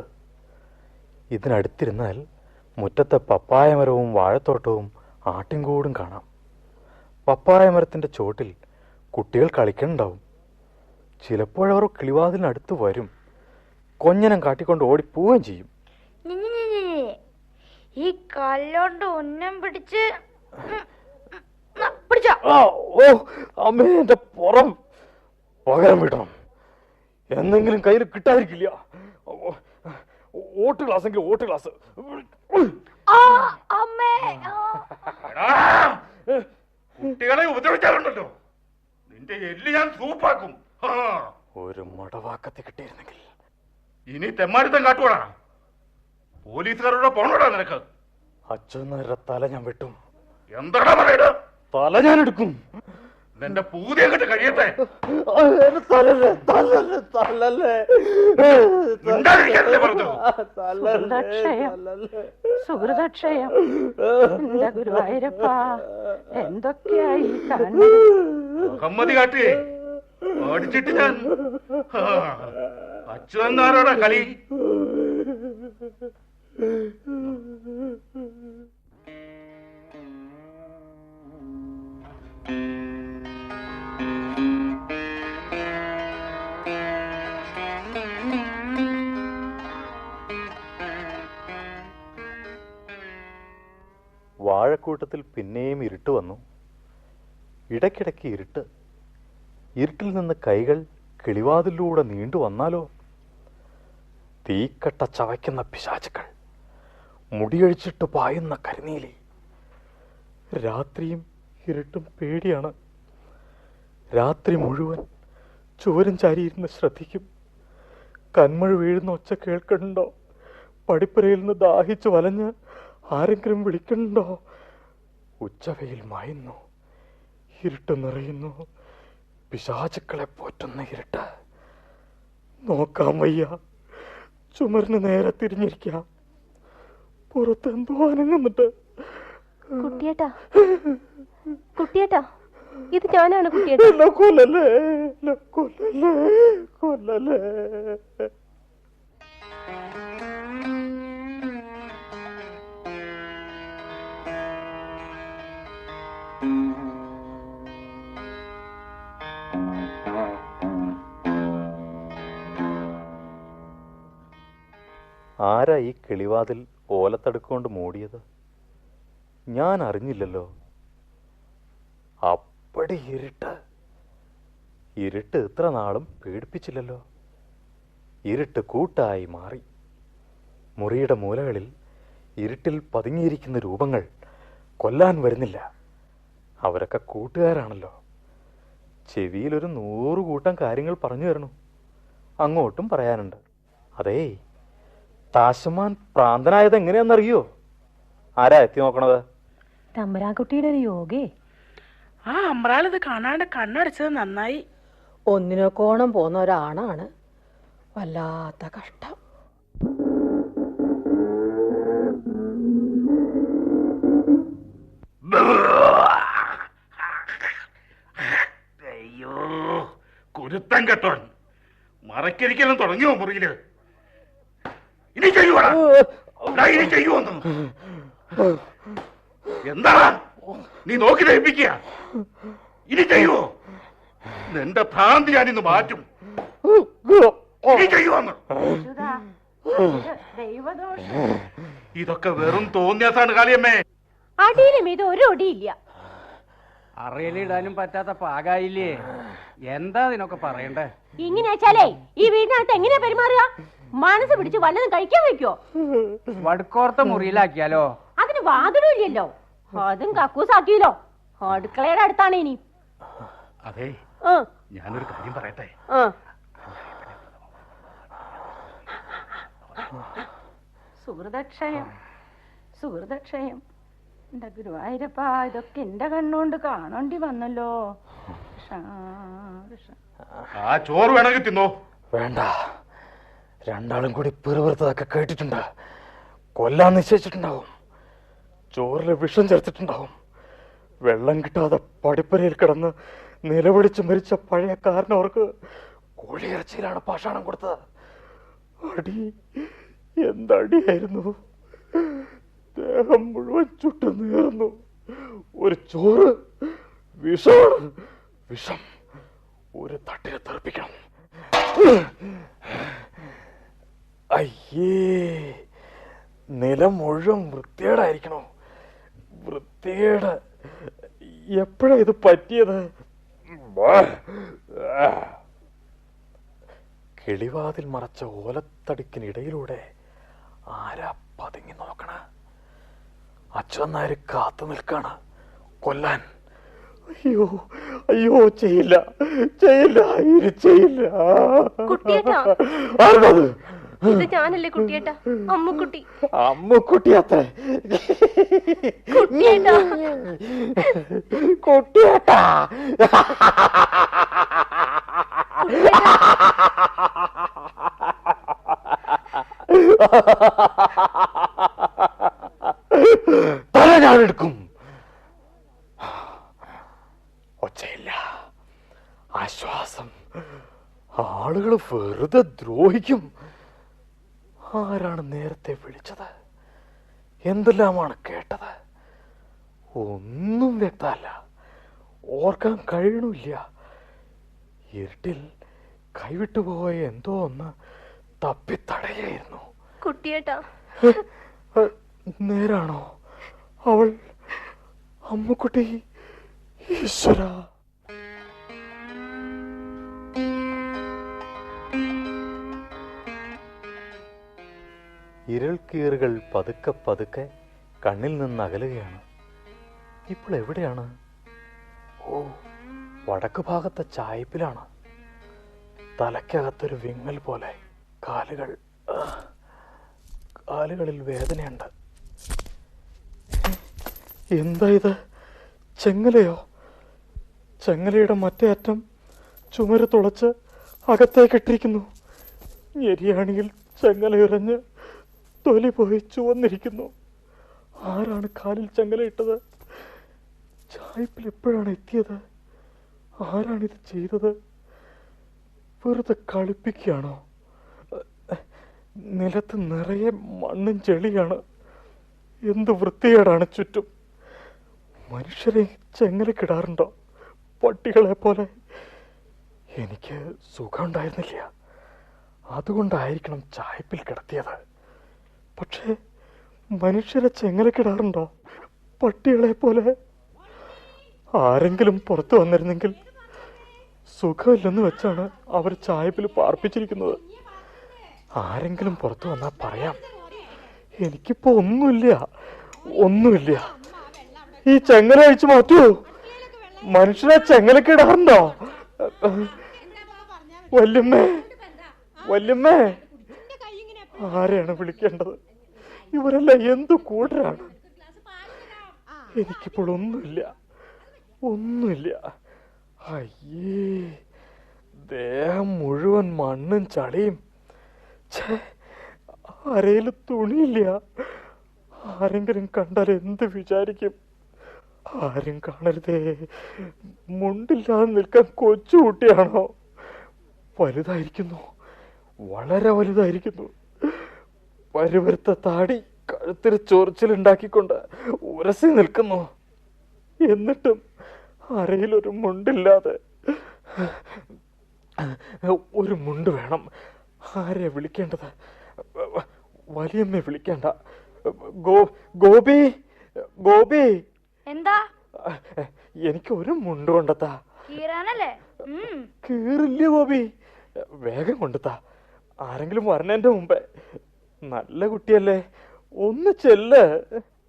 ഇതിനടുത്തിരുന്നാൽ മുറ്റത്തെ പപ്പായമരവും വാഴത്തോട്ടവും ആട്ടിൻകൂടും കാണാം. പപ്പായമരത്തിൻ്റെ ചോട്ടിൽ കുട്ടികൾ കളിക്കണ്ടാവും. ചിലപ്പോഴവർ കിളിവാതിലിനടുത്ത് വരും. കൊഞ്ഞനം കാട്ടിക്കൊണ്ട് ഓടിപ്പോവുകയും ചെയ്യും. ഈ കല്ലോണ്ട് ഉന്നം പിടിച്ച് പിടിച്ചോ. ഓ അമ്മേ, എന്റെ പുറം പകരം വിടണം. എന്തെങ്കിലും കയ്യിൽ കിട്ടാതിരിക്കില്ല. ഓട്ട് ക്ലാസ് എങ്കിൽ ഓട്ട് ക്ലാസ്. കുട്ടികളെ ഉപദ്രവിച്ചാലുണ്ടല്ലോ നിന്റെ എല്ല് ഞാൻ സൂപ്പാക്കും. ഒരു മടവാക്കത്തെ കിട്ടിയിരുന്നെങ്കിൽ. ഇനി തെമ്മാടിത്തം കാട്ടുവാടാ. പോലീസുകാരുടെ പോണോടാ നിനക്ക്. അച്ഛനാരുടെ തല ഞാൻ വെട്ടും. എന്താടാ പറയട? തല ഞാൻ എടുക്കും. നിന്റെ പൂതിയെ കണ്ട് കഴിയട്ടെ. സുഹൃതക്ഷയം എന്റെ ഗുരുവായൂരപ്പ, എന്തൊക്കെയായി കാണുന്നത്? അഹമ്മതി കാട്ടി ഓടിച്ചിട്ട് ഞാൻ അച്ഛനാരോടാ കളി. വാഴക്കൂട്ടത്തിൽ പിന്നെയും ഇരുട്ട് വന്നു. ഇടയ്ക്കിടയ്ക്ക് ഇരുട്ട്. ഇരുട്ടിൽ നിന്ന് കൈകൾ കിളിവാതിലൂടെ നീണ്ടു വന്നാലോ? തീക്കട്ട ചവയ്ക്കുന്ന പിശാചുക്കൾ, മുടിയഴിച്ചിട്ട് പായുന്ന കരിനീലി. രാത്രിയും ഇരുട്ടും പേടിയാണ്. രാത്രി മുഴുവൻ ചുവരും ചാരിയിരുന്ന് ശ്രദ്ധിക്കും. കന്മഴ വീഴുന്ന ഒച്ച കേൾക്കണ്ടോ? പടിപ്പുരയിൽ നിന്ന് ദാഹിച്ചു വലഞ്ഞ് ആരെങ്കിലും വിളിക്കണ്ടോ? ഉച്ചവെയിൽ മായുന്നു, ഇരുട്ട് നിറയുന്നു. പിശാചുക്കളെ പോറ്റുന്ന ഇരുട്ട്. നോക്കാം വയ്യ. ചുമരിന് നേരെ തിരിഞ്ഞിരിക്കാം. പുറത്തെന്തോ അനങ്ങുന്നുണ്ട്. കുട്ടിയേട്ടാ, കുട്ടിയേട്ടാ, ഇത് ഞാനാണ് കുട്ടിയേട്ടാ. കൊല്ലല്ലേ, കൊല്ലല്ലേ, കൊല്ലല്ലേ. ആരാ ഈ കിളിവാതിൽ ഓലത്തടുക്കൊണ്ട് മൂടിയത്? ഞാൻ അറിഞ്ഞില്ലല്ലോ. അപ്പടി ഇരുട്ട്. ഇരുട്ട് ഇത്ര നാളും പേടിപ്പിച്ചില്ലല്ലോ. ഇരുട്ട് കൂട്ടായി മാറി. മുറിയുടെ മൂലകളിൽ ഇരുട്ടിൽ പതുങ്ങിയിരിക്കുന്ന രൂപങ്ങൾ കൊല്ലാൻ വരുന്നില്ല. അവരൊക്കെ കൂട്ടുകാരാണല്ലോ. ചെവിയിലൊരു 100 കൂട്ടം കാര്യങ്ങൾ പറഞ്ഞു തരണു. അങ്ങോട്ടും പറയാനുണ്ട്. അതേ, താശമാൻ പ്രാന്തനായത് എങ്ങനെയാണെന്നറിയോ? ആരാ എത്തി നോക്കണത്? തമ്പരാൻകുട്ടിയുടെ ഒരു യോഗേ. ആ അമ്രാളിത് കാണാണ്ട് കണ്ണടച്ചത് നന്നായി. ഒന്നിനൊക്കോണം പോന്ന ഒരാണാണ്. വല്ലാത്ത കഷ്ടം. അയ്യോ, കുരുത്തം കെട്ടോൻ മറക്കരിക്കലും തുടങ്ങിയോ മുറിയില്? ഇനി ചെയ്യുവാ, ഇനി ചെയ്യുവോന്ന്. എന്താ നീ നോക്കി ദഹിപ്പിക്കുക? ഇനി ചെയ്യുവോ? നിന്റെ ഭ്രാന്തി ഞാനിന്ന് മാറ്റും. ഇനി ചെയ്യുവോന്ന്. ഇതൊക്കെ വെറും തോന്നിയാസാണ് കാളിയമ്മേ. അടിയിലും ഇത് ഒരു ഒടിയില്ല. അറയിലിടാനും പറ്റാത്ത പാകായില്ലേ? എന്താ ഇതിനൊക്കെ പറയണ്ടേ? ഇങ്ങനെ വെച്ചാലേ ഈ വീടിനകത്ത് എങ്ങനെയാ പെരുമാറുക? മനസ്സ് പിടിച്ച് വല്ലതും കഴിക്കാൻ വെക്കോ? വടുക്കോർത്ത മുറിയിലാക്കിയാലോ? അതിന് വാതിലില്ലല്ലോ. അതും കക്കൂസാക്കിയല്ലോ. അടുക്കളയുടെ അടുത്താണ് ഇനി. അതെ, ഞാനൊരു കാര്യം പറയട്ടെ. സുഹൃതക്ഷയം, സുഹൃതക്ഷയം എന്റെ ഗുരുവായൂരപ്പ, ഇതൊക്കെ എന്റെ കണ്ണുകൊണ്ട് കാണേണ്ടി വന്നല്ലോ. ആ ചോറ് വേണമെങ്കിൽ തിന്നോ. വേണ്ട, രണ്ടാളും കൂടി പെറുപെറുത്തതൊക്കെ കേട്ടിട്ടുണ്ട്. കൊല്ലാൻ നിശ്ചയിച്ചിട്ടുണ്ടാവും. ചോറിൽ വിഷം ചേർത്തിട്ടുണ്ടാവും. വെള്ളം കിട്ടാതെ പടിപ്പരയിൽ കിടന്ന് നിലവിളിച്ച് മരിച്ച പഴയ കാരനവർക്ക് കോഴിയിറച്ചിയിലാണ് പാഷാണം കൊടുത്തത്. അടി എന്തടിയായിരുന്നു! ദേഹം മുഴുവൻ ചുട്ടു നീർന്നു. ഒരു ചോറ് വിഷമാണ്. വിഷം ഒരു തട്ടിനെ തെറിപ്പിക്കണം. അയ്യേ, നിലം മുഴുവൻ വൃത്തികേടായിരിക്കണോ? വൃത്തികേട്. എപ്പോഴാ ഇത് പറ്റിയത്? കിളിവാതിൽ മറച്ച ഓലത്തടിക്കിനിടയിലൂടെ ആരാ പതുങ്ങി നോക്കണ? അച്ഛനാര് കാത്തു നിൽക്കാണ് കൊല്ലാൻ. അയ്യോ അയ്യോ, ചെയ്യില്ല ചെയ്യില്ല, ഇത് ചെയ്യില്ല. കുട്ടിയേട്ടാ, ആരത്? ഇത് ഞാനല്ലേ കുട്ടിയേട്ടാ, അമ്മുക്കുട്ടി. അമ്മുക്കുട്ടി അത്ര കുട്ടിയേട്ടാ, കുട്ടിയേട്ടാ. തല ഞാൻ എടുക്കും. ഒച്ചയില്ല, ആശ്വാസം. ആളുകൾ വെറുതെ ദ്രോഹിക്കും. ആരാണ് നേരത്തെ വിളിച്ചത്? എന്തെല്ലാമാണ് കേട്ടത്? ഒന്നും വ്യക്തമല്ല, ഓർക്കാൻ കഴിയണില്ല. ഇരുട്ടിൽ കൈവിട്ടുപോയ എന്തോ ഒന്ന് തപ്പിത്തടയായിരുന്നു. കുട്ടിയേട്ടാ, നേരാണോ? അവൾ അമ്മുക്കുട്ടി. ഈശ്വര. ഇരൾക്കീറുകൾ പതുക്കെ പതുക്കെ കണ്ണിൽ നിന്ന് അകലുകയാണ്. ഇപ്പോൾ എവിടെയാണ്? ഓ, വടക്ക് ഭാഗത്തെ ചായപ്പിലാണ്. തലയ്ക്കകത്തൊരു വിങ്ങൽ പോലെ. കാലുകളിൽ വേദനയുണ്ട്. എന്താ ഇത്? ചെങ്ങലയോ? ചെങ്ങലയുടെ മറ്റേ അറ്റം ചുമര് തുളച്ച് അകത്തേക്കിട്ടിരിക്കുന്നു. ഞെരിയാണിയിൽ ചെങ്ങലയുരഞ്ഞ് തൊലി പോയി ചുവന്നിരിക്കുന്നു. ആരാണ് കാലിൽ ചെങ്ങലയിട്ടത്? ചായപ്പിൽ എപ്പോഴാണ് എത്തിയത്? ആരാണിത് ചെയ്തത്? വെറുതെ കളിപ്പിക്കുകയാണോ? നിലത്ത് നിറയെ മണ്ണും ചെളിയാണ്. എന്ത് വൃത്തികേടാണ് ചുറ്റും. മനുഷ്യരെ ചെങ്ങലക്കിടാറുണ്ടോ പട്ടികളെ പോലെ? എനിക്ക് സുഖമുണ്ടായിരുന്നില്ല, അതുകൊണ്ടായിരിക്കണം ചായപ്പിൽ കിടത്തിയത്. പക്ഷേ മനുഷ്യരെ ചെങ്ങലക്കിടാറുണ്ടോ പട്ടികളെ പോലെ? ആരെങ്കിലും പുറത്തു വന്നിരുന്നെങ്കിൽ. സുഖമില്ലെന്ന് വെച്ചാണ് അവർ ചായപ്പിൽ പാർപ്പിച്ചിരിക്കുന്നത്. ആരെങ്കിലും പുറത്തു വന്നാൽ പറയാം. എനിക്കിപ്പോ ഒന്നുമില്ല. ഈ ചെങ്ങല അഴിച്ചു മാറ്റൂ. മനുഷ്യനെ ചെങ്ങലക്കിടാറുണ്ടോ? വല്യമ്മേ, ആരെയാണ് വിളിക്കേണ്ടത്? ഇവരെല്ലാം എന്തു കൂട്ടരാണ്. എനിക്കിപ്പോൾ ഒന്നുമില്ല. അയ്യേ, ദേഹം മുഴുവൻ മണ്ണും ചളിയും. അരയിൽ തുണിയില്ല. ആരെങ്കിലും കണ്ടാൽ എന്ത് വിചാരിക്കും? ആരും കാണരുതേ. മുണ്ടില്ലാതെ നിൽക്കാൻ കൊച്ചുകുട്ടിയാണോ? വലുതായിരിക്കുന്നു, വളരെ വലുതായിരിക്കുന്നു. പരുവരുത്ത താടി കഴുത്തിൽ ചൊറിച്ചിലുണ്ടാക്കിക്കൊണ്ട് ഉരസി നിൽക്കുന്നു. എന്നിട്ടും അരയിലൊരു മുണ്ടില്ലാതെ. ഒരു മുണ്ട് വേണം. ആരെയാ വിളിക്കേണ്ടത്? വലിയമ്മ വിളിക്കേണ്ട. ഗോപി, എന്താ? എനിക്ക് ഒരു മുണ്ട് കൊണ്ടെത്താ. കീറാനല്ലേ? കീറില്ല ഗോപി, വേഗം കൊണ്ടെത്താ. ആരെങ്കിലും വരണേന്റെ മുമ്പേ. നല്ല കുട്ടിയല്ലേ, ഒന്ന് ചെല്ല്.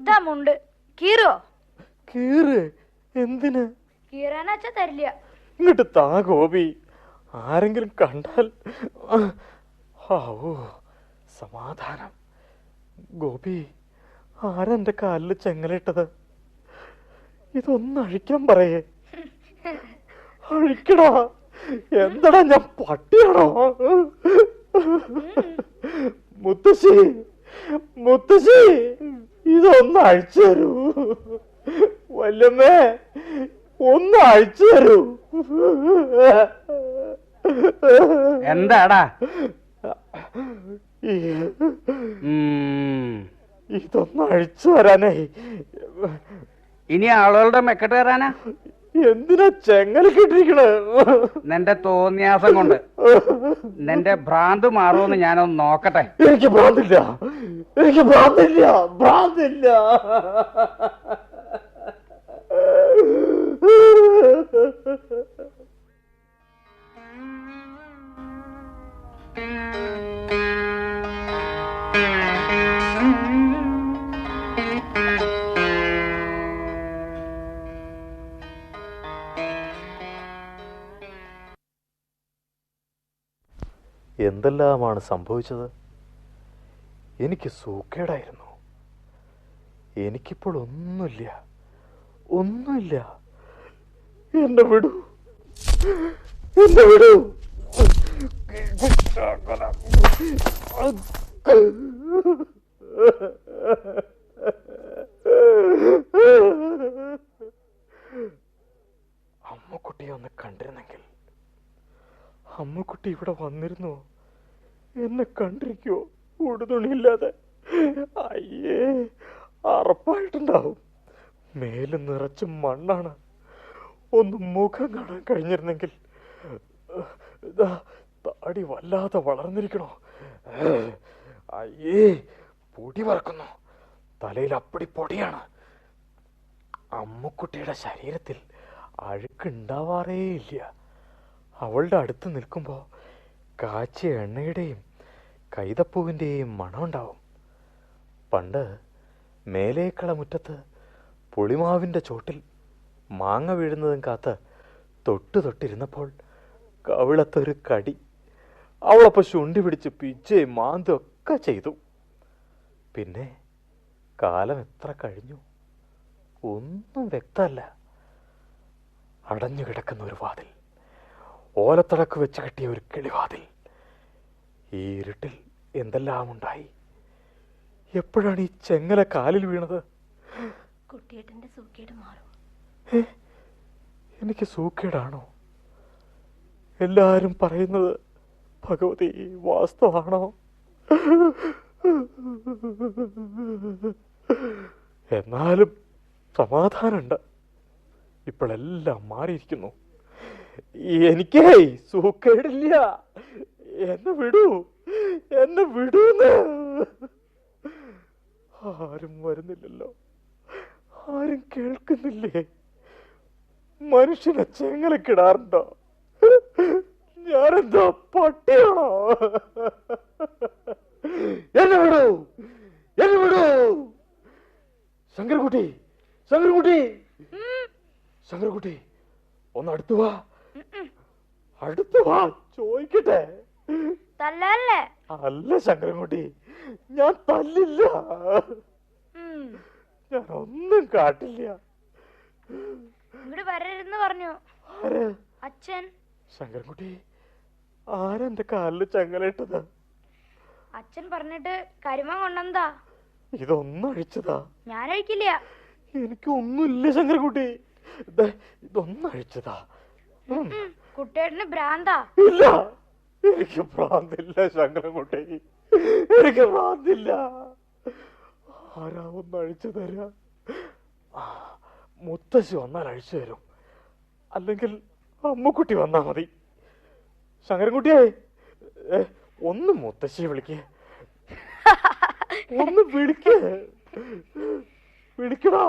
ഇതാ മുണ്ട്. കീറോ? കീറ്. എന്തിന്? കീറാനച്ച തരില്ല. ഇങ്ങോട്ട് താ ഗോപി. ആരെങ്കിലും കണ്ടാൽ. സമാധാനം. ഗോപി, ആരെന്റെ കാലിൽ ചെങ്ങലിട്ടത്? ഇതൊന്ന് അഴിക്കാൻ പറയേ. അഴിക്കടാ. എന്താടാ, ഞാൻ പട്ടിയാണോ? മുത്തശ്ശി, ഇതൊന്ന് അഴിച്ചു തരൂ. വല്യമ്മേ, ഒന്ന് അഴിച്ചു തരൂ. എന്താടാ? ഇതൊന്ന് അഴിച്ചു തരാനേ. ഇനി ആളുകളുടെ മെക്കെട്ട് കയറാനാ? എന്തിനാ ചെങ്ങല കെട്ടിരിക്കണേ? നിന്റെ തോന്നിയാസം കൊണ്ട് നിന്റെ ഭ്രാന്ത് മാറുമെന്ന് ഞാനൊന്ന് നോക്കട്ടെ. എനിക്ക് ഭ്രാന്തില്ല, എനിക്ക് ഭ്രാന്തില്ല, ഭ്രാന്തില്ല. എന്തെല്ലാമാണ് സംഭവിച്ചത്? എനിക്ക് സൂക്കേടായിരുന്നു. എനിക്കിപ്പോൾ ഒന്നുമില്ല, ഒന്നുമില്ല. എന്നെ വിടൂ, എന്നെ വിടൂ. അമ്മുക്കുട്ടിയെ ഒന്ന് കണ്ടിരുന്നെങ്കിൽ. അമ്മുക്കുട്ടി ഇവിടെ വന്നിരുന്നോ? എന്നെ കണ്ടിരിക്കോ ഉടുതുണിയില്ലാതെ? അയ്യേ, അറപ്പായിട്ടുണ്ടാവും. മേല് നിറച്ച് മണ്ണാണ്. ഒന്ന് മുഖം കാണാൻ കഴിഞ്ഞിരുന്നെങ്കിൽ. താടി വല്ലാതെ വളർന്നിരിക്കണോ? അയ്യേ, പൊടി പറക്കുന്നു. തലയിൽ അപ്പടി പൊടിയാണ്. അമ്മുക്കുട്ടിയുടെ ശരീരത്തിൽ അഴുക്കുണ്ടാവാറേ ഇല്ല. അവളുടെ അടുത്ത് നിൽക്കുമ്പോൾ കാച്ചിയ എണ്ണയുടെയും കൈതപ്പൂവിൻ്റെയും മണമുണ്ടാവും. പണ്ട് മേലേക്കള മുറ്റത്ത് പുളിമാവിൻ്റെ ചോട്ടിൽ മാങ്ങ വീഴുന്നതും കാത്ത് തൊട്ടിരുന്നപ്പോൾ കവിളത്തൊരു കടി. അവളപ്പോൾ ശുണ്ടി പിടിച്ച് പിച്ചയും മാന്തൊക്കെ ചെയ്തു. പിന്നെ കാലം എത്ര കഴിഞ്ഞു ഒന്നും വ്യക്തമല്ല. അടഞ്ഞു കിടക്കുന്ന ഒരു വാതിൽ, ഓലത്തടക്ക് വെച്ച് കെട്ടിയ ഒരു കിളിവാതിൽ. ഈ ഇരുട്ടിൽ എന്തെല്ലാം ഉണ്ടായി. എപ്പോഴാണ് ഈ ചെങ്ങല കാലിൽ വീണത്? കുട്ടിയേട്ടന്റെ സൂക്കേട് മാറും. എനിക്ക് സൂക്കേടാണോ? എല്ലാരും പറയുന്നത് ഭഗവതി വാസ്തവാണോ? എന്നാലും സമാധാനമുണ്ട്. ഇപ്പോഴെല്ലാം മാറിയിരിക്കുന്നു. എനിക്കേ സൂക്കേടില്ല. എന്നെ വിടൂ, എന്നെ വിടൂന്ന്. ആരും വരുന്നില്ലല്ലോ, ആരും കേൾക്കുന്നില്ലേ? മനുഷ്യനെ ചെങ്ങലക്കിടാറുണ്ടോ? ഞാനെന്താ പട്ടിയാണോ? എന്നെ വിടൂ, എന്നെ വിടൂ. ശങ്കരകുട്ടി, ശങ്കരകുട്ടി, ശങ്കരകുട്ടി, ഒന്ന് അടുത്തു വാ, അടുത്തു വാ, ചോദിക്കട്ടെ. തല്ലല്ലേ? അല്ല ശങ്കരൻകുട്ടി, ഞാൻ തല്ലില്ല, ഞാൻ ഒന്നും കാട്ടില്ല. ഇങ്ങോട്ട് വരരുതെന്ന് പറഞ്ഞു അച്ഛൻ. ശങ്കരൻകുട്ടി, ആരെന്റെ കാലില് ചങ്ങലയിട്ടത്? അച്ഛൻ പറഞ്ഞിട്ട് കരിമ കൊണ്ടെന്താ? ഇതൊന്നും അഴിച്ചതാ? ഞാൻ അഴിക്കില്ല. എനിക്കൊന്നുമില്ല ശങ്കരൻകുട്ടി, ഇതൊന്നും അഴിച്ചതാ. കുട്ടിയേട്ടന് ഭ്രാന്താ? ഇല്ല, എനിക്ക് ഭ്രാന്തില്ല ശങ്കരൻകുട്ടി, എനിക്ക് ഭ്രാന്തില്ല. ആരാ ഒന്ന് അഴിച്ചു തരാ? മുത്തശ്ശി വന്നാൽ അഴിച്ചു തരും, അല്ലെങ്കിൽ അമ്മുക്കുട്ടി വന്നാ മതി. ശങ്കരൻകുട്ടിയെ, ഒന്ന് മുത്തശ്ശിയെ വിളിക്കേ, ഒന്ന് വിളിക്കേ, വിളിക്കടാ.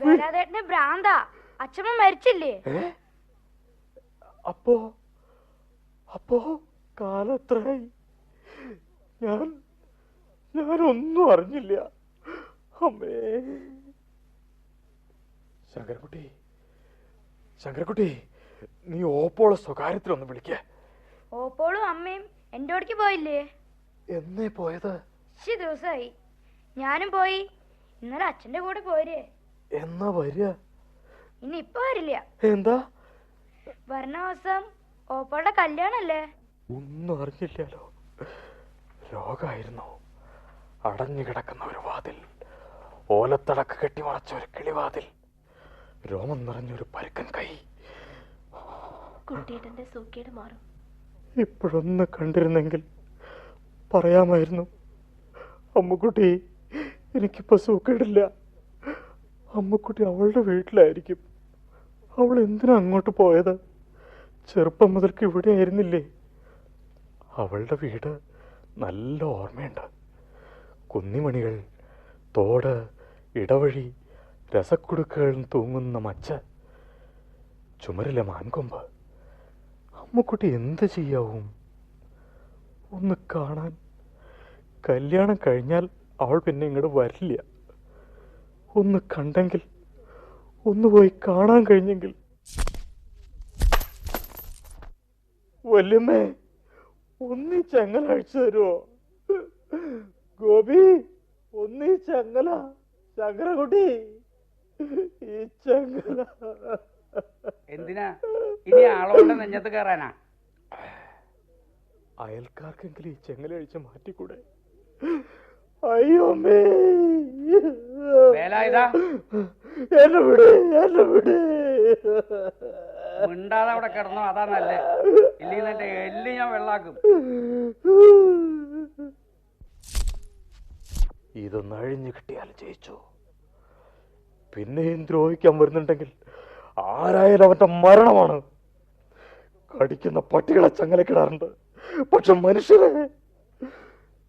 വേലാതേട്ടന് ഭ്രാന്താ. അച്ഛമ്മ മരിച്ചില്ലേ? അപ്പോ അപ്പോ കാലം എത്രയായി? ഞാനൊന്നും അറിഞ്ഞില്ല. അമ്മേ. ശങ്കരൻകുട്ടി, ശങ്കരൻകുട്ടി, നീ ഓപ്പോളെ സ്വകാര്യത്തിലൊന്ന് വിളിക്കേ. ഓപ്പോളും അമ്മയും എന്റെ ഓടിക്ക് പോയില്ലേ? എന്നേ പോയത്? ദിവസമായി. ഞാനും പോയി. ഇന്നലെ അച്ഛന്റെ കൂടെ പോരേ. എന്നാ വരിക? ഇനി ഇപ്പൊ വരില്ല. എന്താ? വരണ ദിവസം ഓപ്പോളുടെ കല്യാണല്ലേ? ഒന്നും അറിഞ്ഞില്ലല്ലോ. രോഗമായിരുന്നു. അടഞ്ഞു കിടക്കുന്ന ഒരു വാതിൽ, ഓലത്തടക്ക് കെട്ടിമറച്ച ഒരു കിളിവാതിൽ, രോമം നിറഞ്ഞൊരു പരുക്കൻ കൈ. കുട്ടിയേട്ടന്റെ സൂക്കേട് മാറും. ഇപ്പോഴൊന്ന് കണ്ടിരുന്നെങ്കിൽ പറയാമായിരുന്നു. അമ്മുക്കുട്ടി, എനിക്കിപ്പോ സൂക്കേടില്ല. അമ്മക്കുട്ടി അവളുടെ വീട്ടിലായിരിക്കും. അവൾ എന്തിനാ അങ്ങോട്ട് പോയത്? ചെറുപ്പം മുതൽക്ക് ഇവിടെ ആയിരുന്നില്ലേ? അവളുടെ വീട് നല്ല ഓർമ്മയുണ്ട്. കുന്നിമണികൾ, തോട്, ഇടവഴി, രസക്കുടുക്കുകൾ തൂങ്ങുന്ന മച്ച, ചുമരിലെ മാൻകൊമ്പ്. അമ്മക്കുട്ടി എന്ത് ചെയ്യാവും? ഒന്ന് കാണാൻ. കല്യാണം കഴിഞ്ഞാൽ അവൾ പിന്നെ ഇങ്ങോട്ട് വരില്ല. ഒന്ന് കണ്ടെങ്കിൽ, ഒന്ന് പോയി കാണാൻ കഴിഞ്ഞെങ്കിൽ. വല്യമ്മേ, ഒന്നീ ചങ്ങല അഴിച്ചു തരുമോ? ഗോപി, ഒന്നീ ചങ്ങല. ചങ്ങലക്കുട്ടി, ഈ ചങ്ങല. എന്തിനാ ഇനി ആളോടെ നെഞ്ഞത്ത് കയറാനാ? അയൽക്കാർക്കെങ്കിലും ഈ ചെങ്ങല അഴിച്ച് മാറ്റിക്കൂടെ? അയ്യോ അമ്മേ, വേലായുധാ, എന്നെ വിട്, എന്നെ വിട്. മിണ്ടാതെ അവിടെ കിടന്നോ, അതാ നല്ലേ. ഇല്ലെങ്കിൽ എന്റെ എല്ല് ഞാൻ വെള്ളാക്കും. ഇതൊന്ന് അഴിഞ്ഞു കിട്ടിയാൽ ജയിച്ചു. പിന്നെയും ദ്രോഹിക്കാൻ വരുന്നുണ്ടെങ്കിൽ ആരായാലും അവന്റെ മരണമാണ്. കടിക്കുന്ന പട്ടികളെ ചങ്ങലക്കിടാറുണ്ട്, പക്ഷെ മനുഷ്യരെ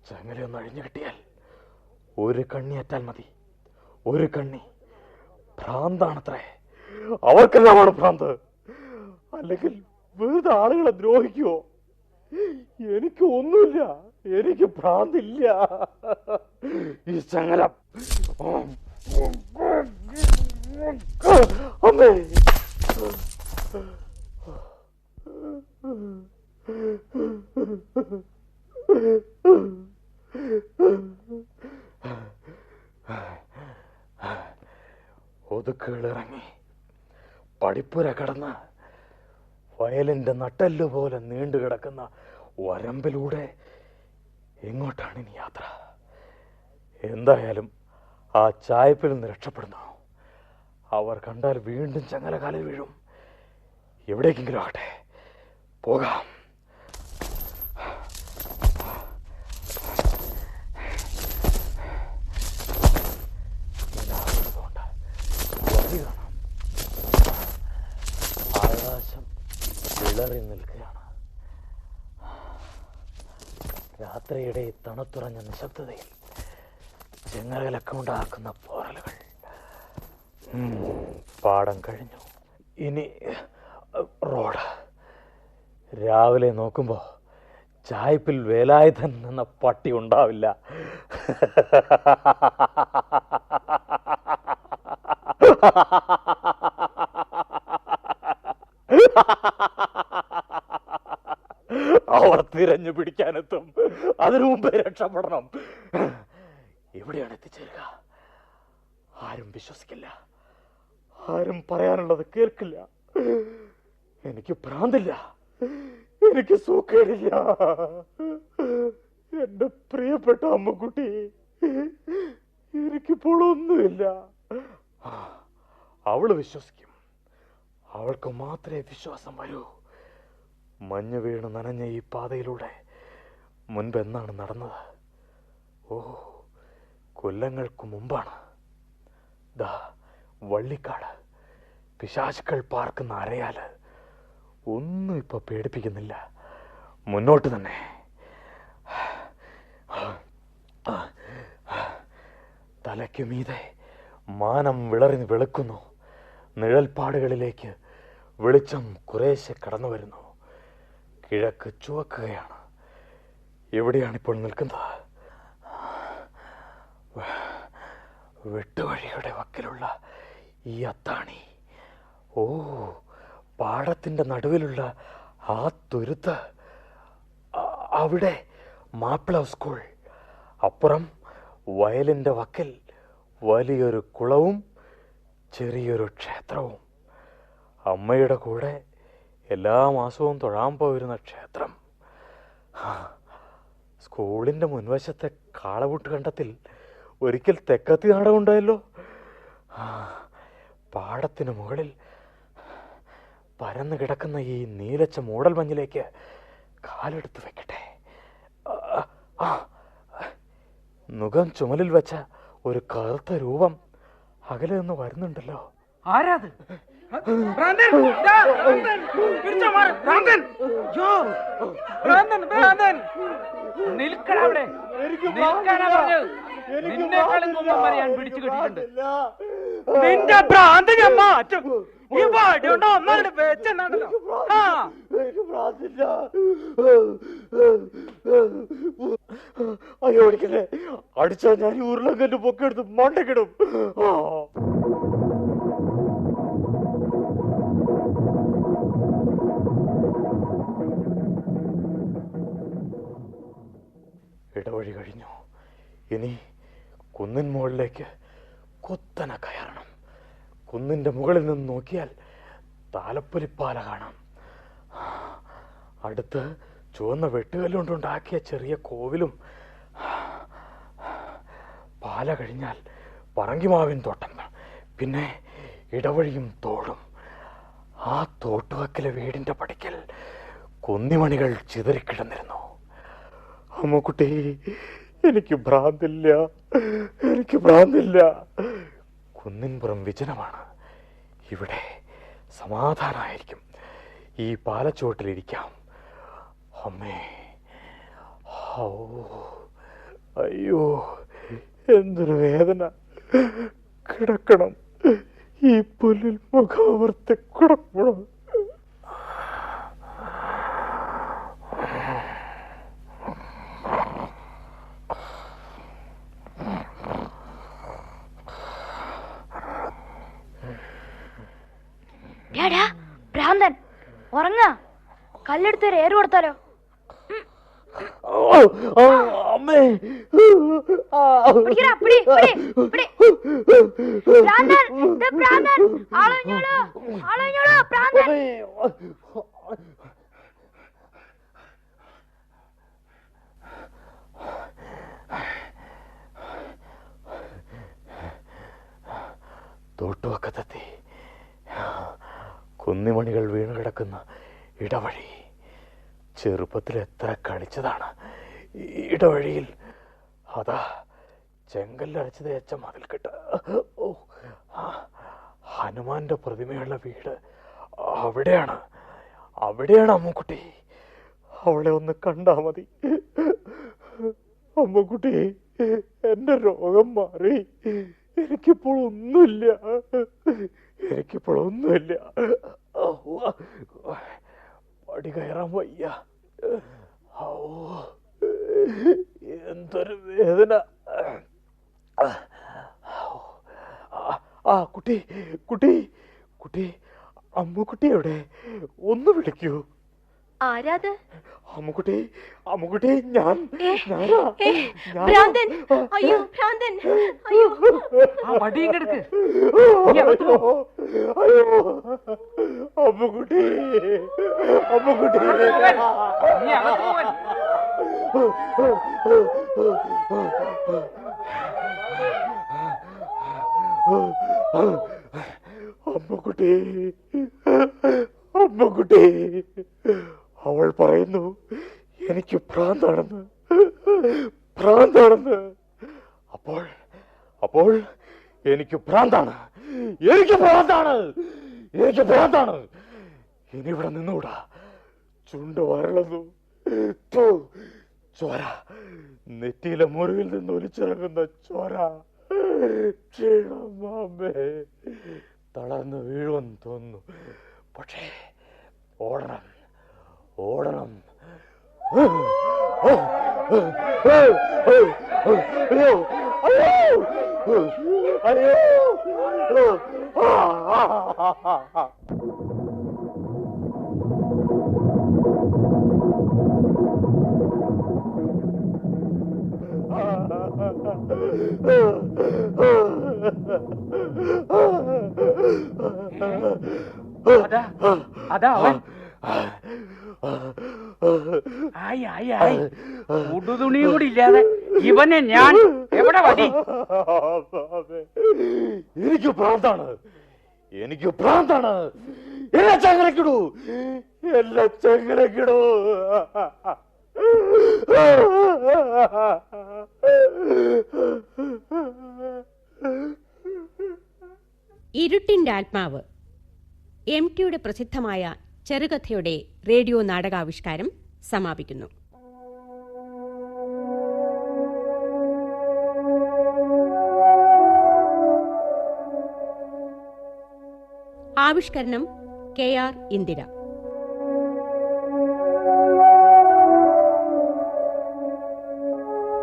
ചങ്ങലയൊന്ന് അഴിഞ്ഞു കിട്ടിയാൽ ഒരു കണ്ണി അറ്റാൽ മതി. ഒരു കണ്ണി. ഭ്രാന്താണത്രേ, അവർക്കെല്ലാമാണ് ഭ്രാന്ത്. അല്ലെങ്കിൽ വെറുതെ ആളുകളെ ദ്രോഹിക്കുവോ? എനിക്ക് ഒന്നുമില്ല, എനിക്ക് ഭ്രാന്തില്ല. ഈ ചങ്ങല അമ്മേ. ഒതുക്കുകളിറങ്ങി പടിപ്പുര കടന്ന് വയലിന്റെ നട്ടെല്ല് പോലെ നീണ്ടു കിടക്കുന്ന വരമ്പിലൂടെ എങ്ങോട്ടാണ് ഇനി യാത്ര? എന്തായാലും ആ ചായപ്പിൽ നിന്ന് രക്ഷപ്പെടുന്നു. അവർ കണ്ടാൽ വീണ്ടും ചങ്ങല കാലിൽ വീഴും. എവിടേക്കെങ്കിലും ആകട്ടെ, പോകാം. ആകാശം വിളറി നിൽക്കുകയാണ്. രാത്രിയുടെ തണുത്തുറഞ്ഞ നിശബ്ദതയിൽ ചെങ്ങലകളൊക്കെ ഉണ്ടാക്കുന്ന പോറലുകൾ. പാടം കഴിഞ്ഞു, ഇനി റോഡ്. രാവിലെ നോക്കുമ്പോ ചായപ്പിൽ വേലായുധൻ എന്ന പട്ടി ഉണ്ടാവില്ല. അവർ തിരഞ്ഞു പിടിക്കാനെത്തും. അതിനു മുമ്പേ രക്ഷപ്പെടണം. എവിടെയാണ് എത്തിച്ചേരുക? ആരും വിശ്വസിക്കില്ല, ആരും പറയാനുള്ളത് കേൾക്കില്ല. എനിക്ക് ഭ്രാന്തില്ല, എനിക്ക് സൂക്കേടില്ല. എന്റെ പ്രിയപ്പെട്ട അമ്മക്കുട്ടി, എനിക്കിപ്പോൾ ഒന്നുമില്ല. അവള് വിശ്വസിക്കും. അവൾക്ക് മാത്രമേ വിശ്വാസം വരൂ. മഞ്ഞ് വീണ് നനഞ്ഞ ഈ പാതയിലൂടെ മുൻപെന്നാണ് നടന്നത്? ഓ, കൊല്ലങ്ങൾക്ക് മുമ്പാണ്. ദാ വള്ളിക്കാട്, പിശാചുക്കൾ പാർക്കുന്ന അരയാല്. ഒന്നും ഇപ്പൊ പേടിപ്പിക്കുന്നില്ല. മുന്നോട്ട് തന്നെ. തലയ്ക്കു മീതെ മാനം വിളറി വെളുക്കുന്നു. നിഴൽപ്പാടുകളിലേക്ക് വെളിച്ചം കുറേശ്ശെ കടന്നു വരുന്നു. കിഴക്ക് ചുവക്കുകയാണ്. എവിടെയാണിപ്പോൾ നിൽക്കുന്നത്? വെട്ടുവഴിയുടെ വക്കിലുള്ള ഈ അത്താണി. ഓ, പാടത്തിന്റെ നടുവിലുള്ള ആ തുരുത്ത്. അവിടെ മാപ്പിള സ്കൂൾ. അപ്പുറം വയലിന്റെ വക്കിൽ വലിയൊരു കുളവും ചെറിയൊരു ക്ഷേത്രവും. അമ്മയുടെ കൂടെ എല്ലാ മാസവും തൊഴാൻ പോയിരുന്ന ക്ഷേത്രം. സ്കൂളിന്റെ മുൻവശത്തെ കാളപൂട്ട് കണ്ടത്തിൽ ഒരിക്കൽ തെക്കത്തി നാടകം ഉണ്ടായല്ലോ. പാടത്തിന് മുകളിൽ പരന്നു കിടക്കുന്ന ഈ നീലച്ച മൂടൽ മഞ്ഞിലേക്ക് കാലെടുത്ത് വെക്കട്ടെ. മുഖം ചുമലിൽ വെച്ച ഒരു കറുത്ത രൂപം അകലെ നിന്ന് വരുന്നുണ്ടല്ലോ. ആരാത്? ഭ്രാന്തൻ! ദാ, ഭ്രാന്തൻ! പിടിച്ചോ, മാറ്! ഭ്രാന്തൻ! യ്യോ! ഭ്രാന്തൻ, ഭ്രാന്തൻ! നിൽക്കടാ അവിടെ! നിൽക്കാനാ പറഞ്ഞത്. നിന്നെക്കാളും മുമ്പ് പറയാൻ പിടിച്ചു കിട്ടിയിട്ടുണ്ട്. നിന്റെ ഭ്രാന്ത് ഞാൻ മാറ്റും. ഈ വടി കൊണ്ട് ഒന്നങ്ങോട്ട് വെച്ചെന്നാണല്ലോ. അയ്യോ ഓടിക്കല്ലേ, അടിച്ചാ ഞാൻ ഉരുളങ്കല്ല് പൊക്കെടുത്ത് മണ്ടക്കിടും. ഇടവഴി കഴിഞ്ഞു. ഇനി കുന്നിൻ മുകളിലേക്ക് കുത്തനെ കയറണം. കുന്നിന്റെ മുകളിൽ നിന്ന് നോക്കിയാൽ താലപ്പൊലിപ്പാല കാണാം. അടുത്ത് ചുവന്ന വെട്ടുകല്ലുകൊണ്ടുണ്ടാക്കിയ ചെറിയ കോവിലും. പാല കഴിഞ്ഞാൽ പറങ്കിമാവിൻ തോട്ടം, പിന്നെ ഇടവഴിയും തോടും. ആ തോട്ടുവക്കിലെ വീടിന്റെ പടിക്കൽ കുന്നിമണികൾ ചിതറിക്കിടന്നിരുന്നു. അമ്മക്കുട്ടി, എനിക്ക് ഭ്രാന്തില്ല, എനിക്ക് ഭ്രാന്തില്ല. കുന്നിൻപുറം വിജനമാണ്. ഇവിടെ സമാധാനമായിരിക്കും. ഈ പാലച്ചുവട്ടിലിരിക്കാം. അമ്മേ, ഓ, അയ്യോ, എന്തൊരു വേദന. കിടക്കണം, ഈ പുല്ലിൽ മുഖാവർത്തി കിടക്കണം. ഭ്രാന്തൻ ഉറങ്ങ. കല്ലെടുത്ത് ഏറ് കൊടുത്താലോ? അമ്മേ, തോട്ടുവക്കത്തെത്തി. കുന്നിമണികൾ വീണ് കിടക്കുന്ന ഇടവഴി. ചെറുപ്പത്തിൽ എത്ര കളിച്ചതാണ് ഇടവഴിയിൽ. അതാ ചെങ്കല്ലരച്ച് തേച്ച മതിൽക്കെട്ട്. ഓ, ഹനുമാന്റെ പ്രതിമയുള്ള വീട് അവിടെയാണ്. അവിടെയാണ് അമ്മുക്കുട്ടി. അവളെ ഒന്ന് കണ്ടാ മതി. അമ്മുക്കുട്ടി, എന്റെ രോഗം മാറി. എനിക്കിപ്പോൾ ഒന്നുമില്ല, എനിക്കിപ്പോൾ ഒന്നുമില്ല. പടി കയറാൻ വയ്യ. ഓ, എന്തൊരു വേദന. ആ കുട്ടി, കുട്ടി, കുട്ടി, അമ്മുക്കുട്ടി എവിടെ? ഒന്ന് വിളിക്കൂ. ആരാത്? അമ്മുക്കുട്ടി, അമ്മുക്കുട്ടി, ഞാൻ ഭ്രാന്തൻ! അയ്യോ ഭ്രാന്തൻ! അയ്യോ, ആ വടിയും കിടക്ക്. അയ്യോ, അമ്മുക്കുട്ടി, അമ്മുക്കുട്ടി, നീ അകത്ത് പോവാൻ. അമ്മുക്കുട്ടി, അമ്മുക്കുട്ടി. അവൾ പറയുന്നു എനിക്ക് ഭ്രാന്താണെന്ന്, ഭ്രാന്താണെന്ന്. അപ്പോൾ എനിക്ക് ഭ്രാന്താണ്, എനിക്ക് ഭ്രാന്താണ്, എനിക്ക് ഭ്രാന്താണ്. ഇനി ഇവിടെ നിന്നുകൂടാ. ചുണ്ട് വരളുന്നു. ചോര, നെറ്റിയിലെ മുറിവിൽ നിന്ന് ഒലിച്ചിറങ്ങുന്ന ചോര. ക്ഷീണം മാമേ, തളർന്ന് വീഴുമെന്ന് തോന്നുന്നു. പക്ഷേ ഓടണം, ഓടണം. അയ്യോ, അയ്യോ, അയ്യോ. അതാ അവൻ. ഉടുതുണിയും കൂടി ഇല്ലാതെ ഇവനെ ഞാൻ എവിടെ വടി? എനിക്ക് ഭ്രാന്താണ്, എനിക്ക് ഭ്രാന്താണ്. എന്നെ ചങ്ങലക്കിടൂ, എന്നെ ചങ്ങലക്കിടൂ. ഇരുട്ടിൻ്റെ ആത്മാവ് MTയുടെ പ്രസിദ്ധമായ ചെറുകഥയുടെ റേഡിയോ നാടകാവിഷ്കാരം സമാപിക്കുന്നു. ആവിഷ്കരണം KR ഇന്ദിര.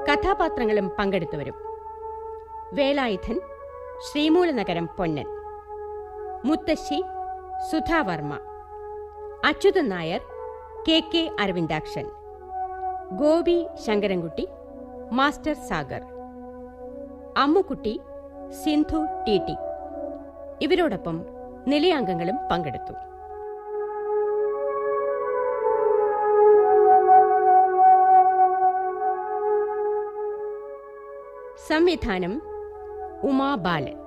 കഥാപാത്രങ്ങളും പങ്കെടുത്തവരും: വേലായുധൻ ശ്രീമൂലനഗരം പൊന്നൻ, മുത്തശ്ശി Sudhavarma, Achuthan Nair KK Aravindakshan, Gopi Sankarankutty master Sagar, Ammukutty Sindhu TT. ഇവരോടൊപ്പം നിലയാംഗങ്ങളും പങ്കെടുത്തു. സംവിധാനം ഉമാ ബാലൻ.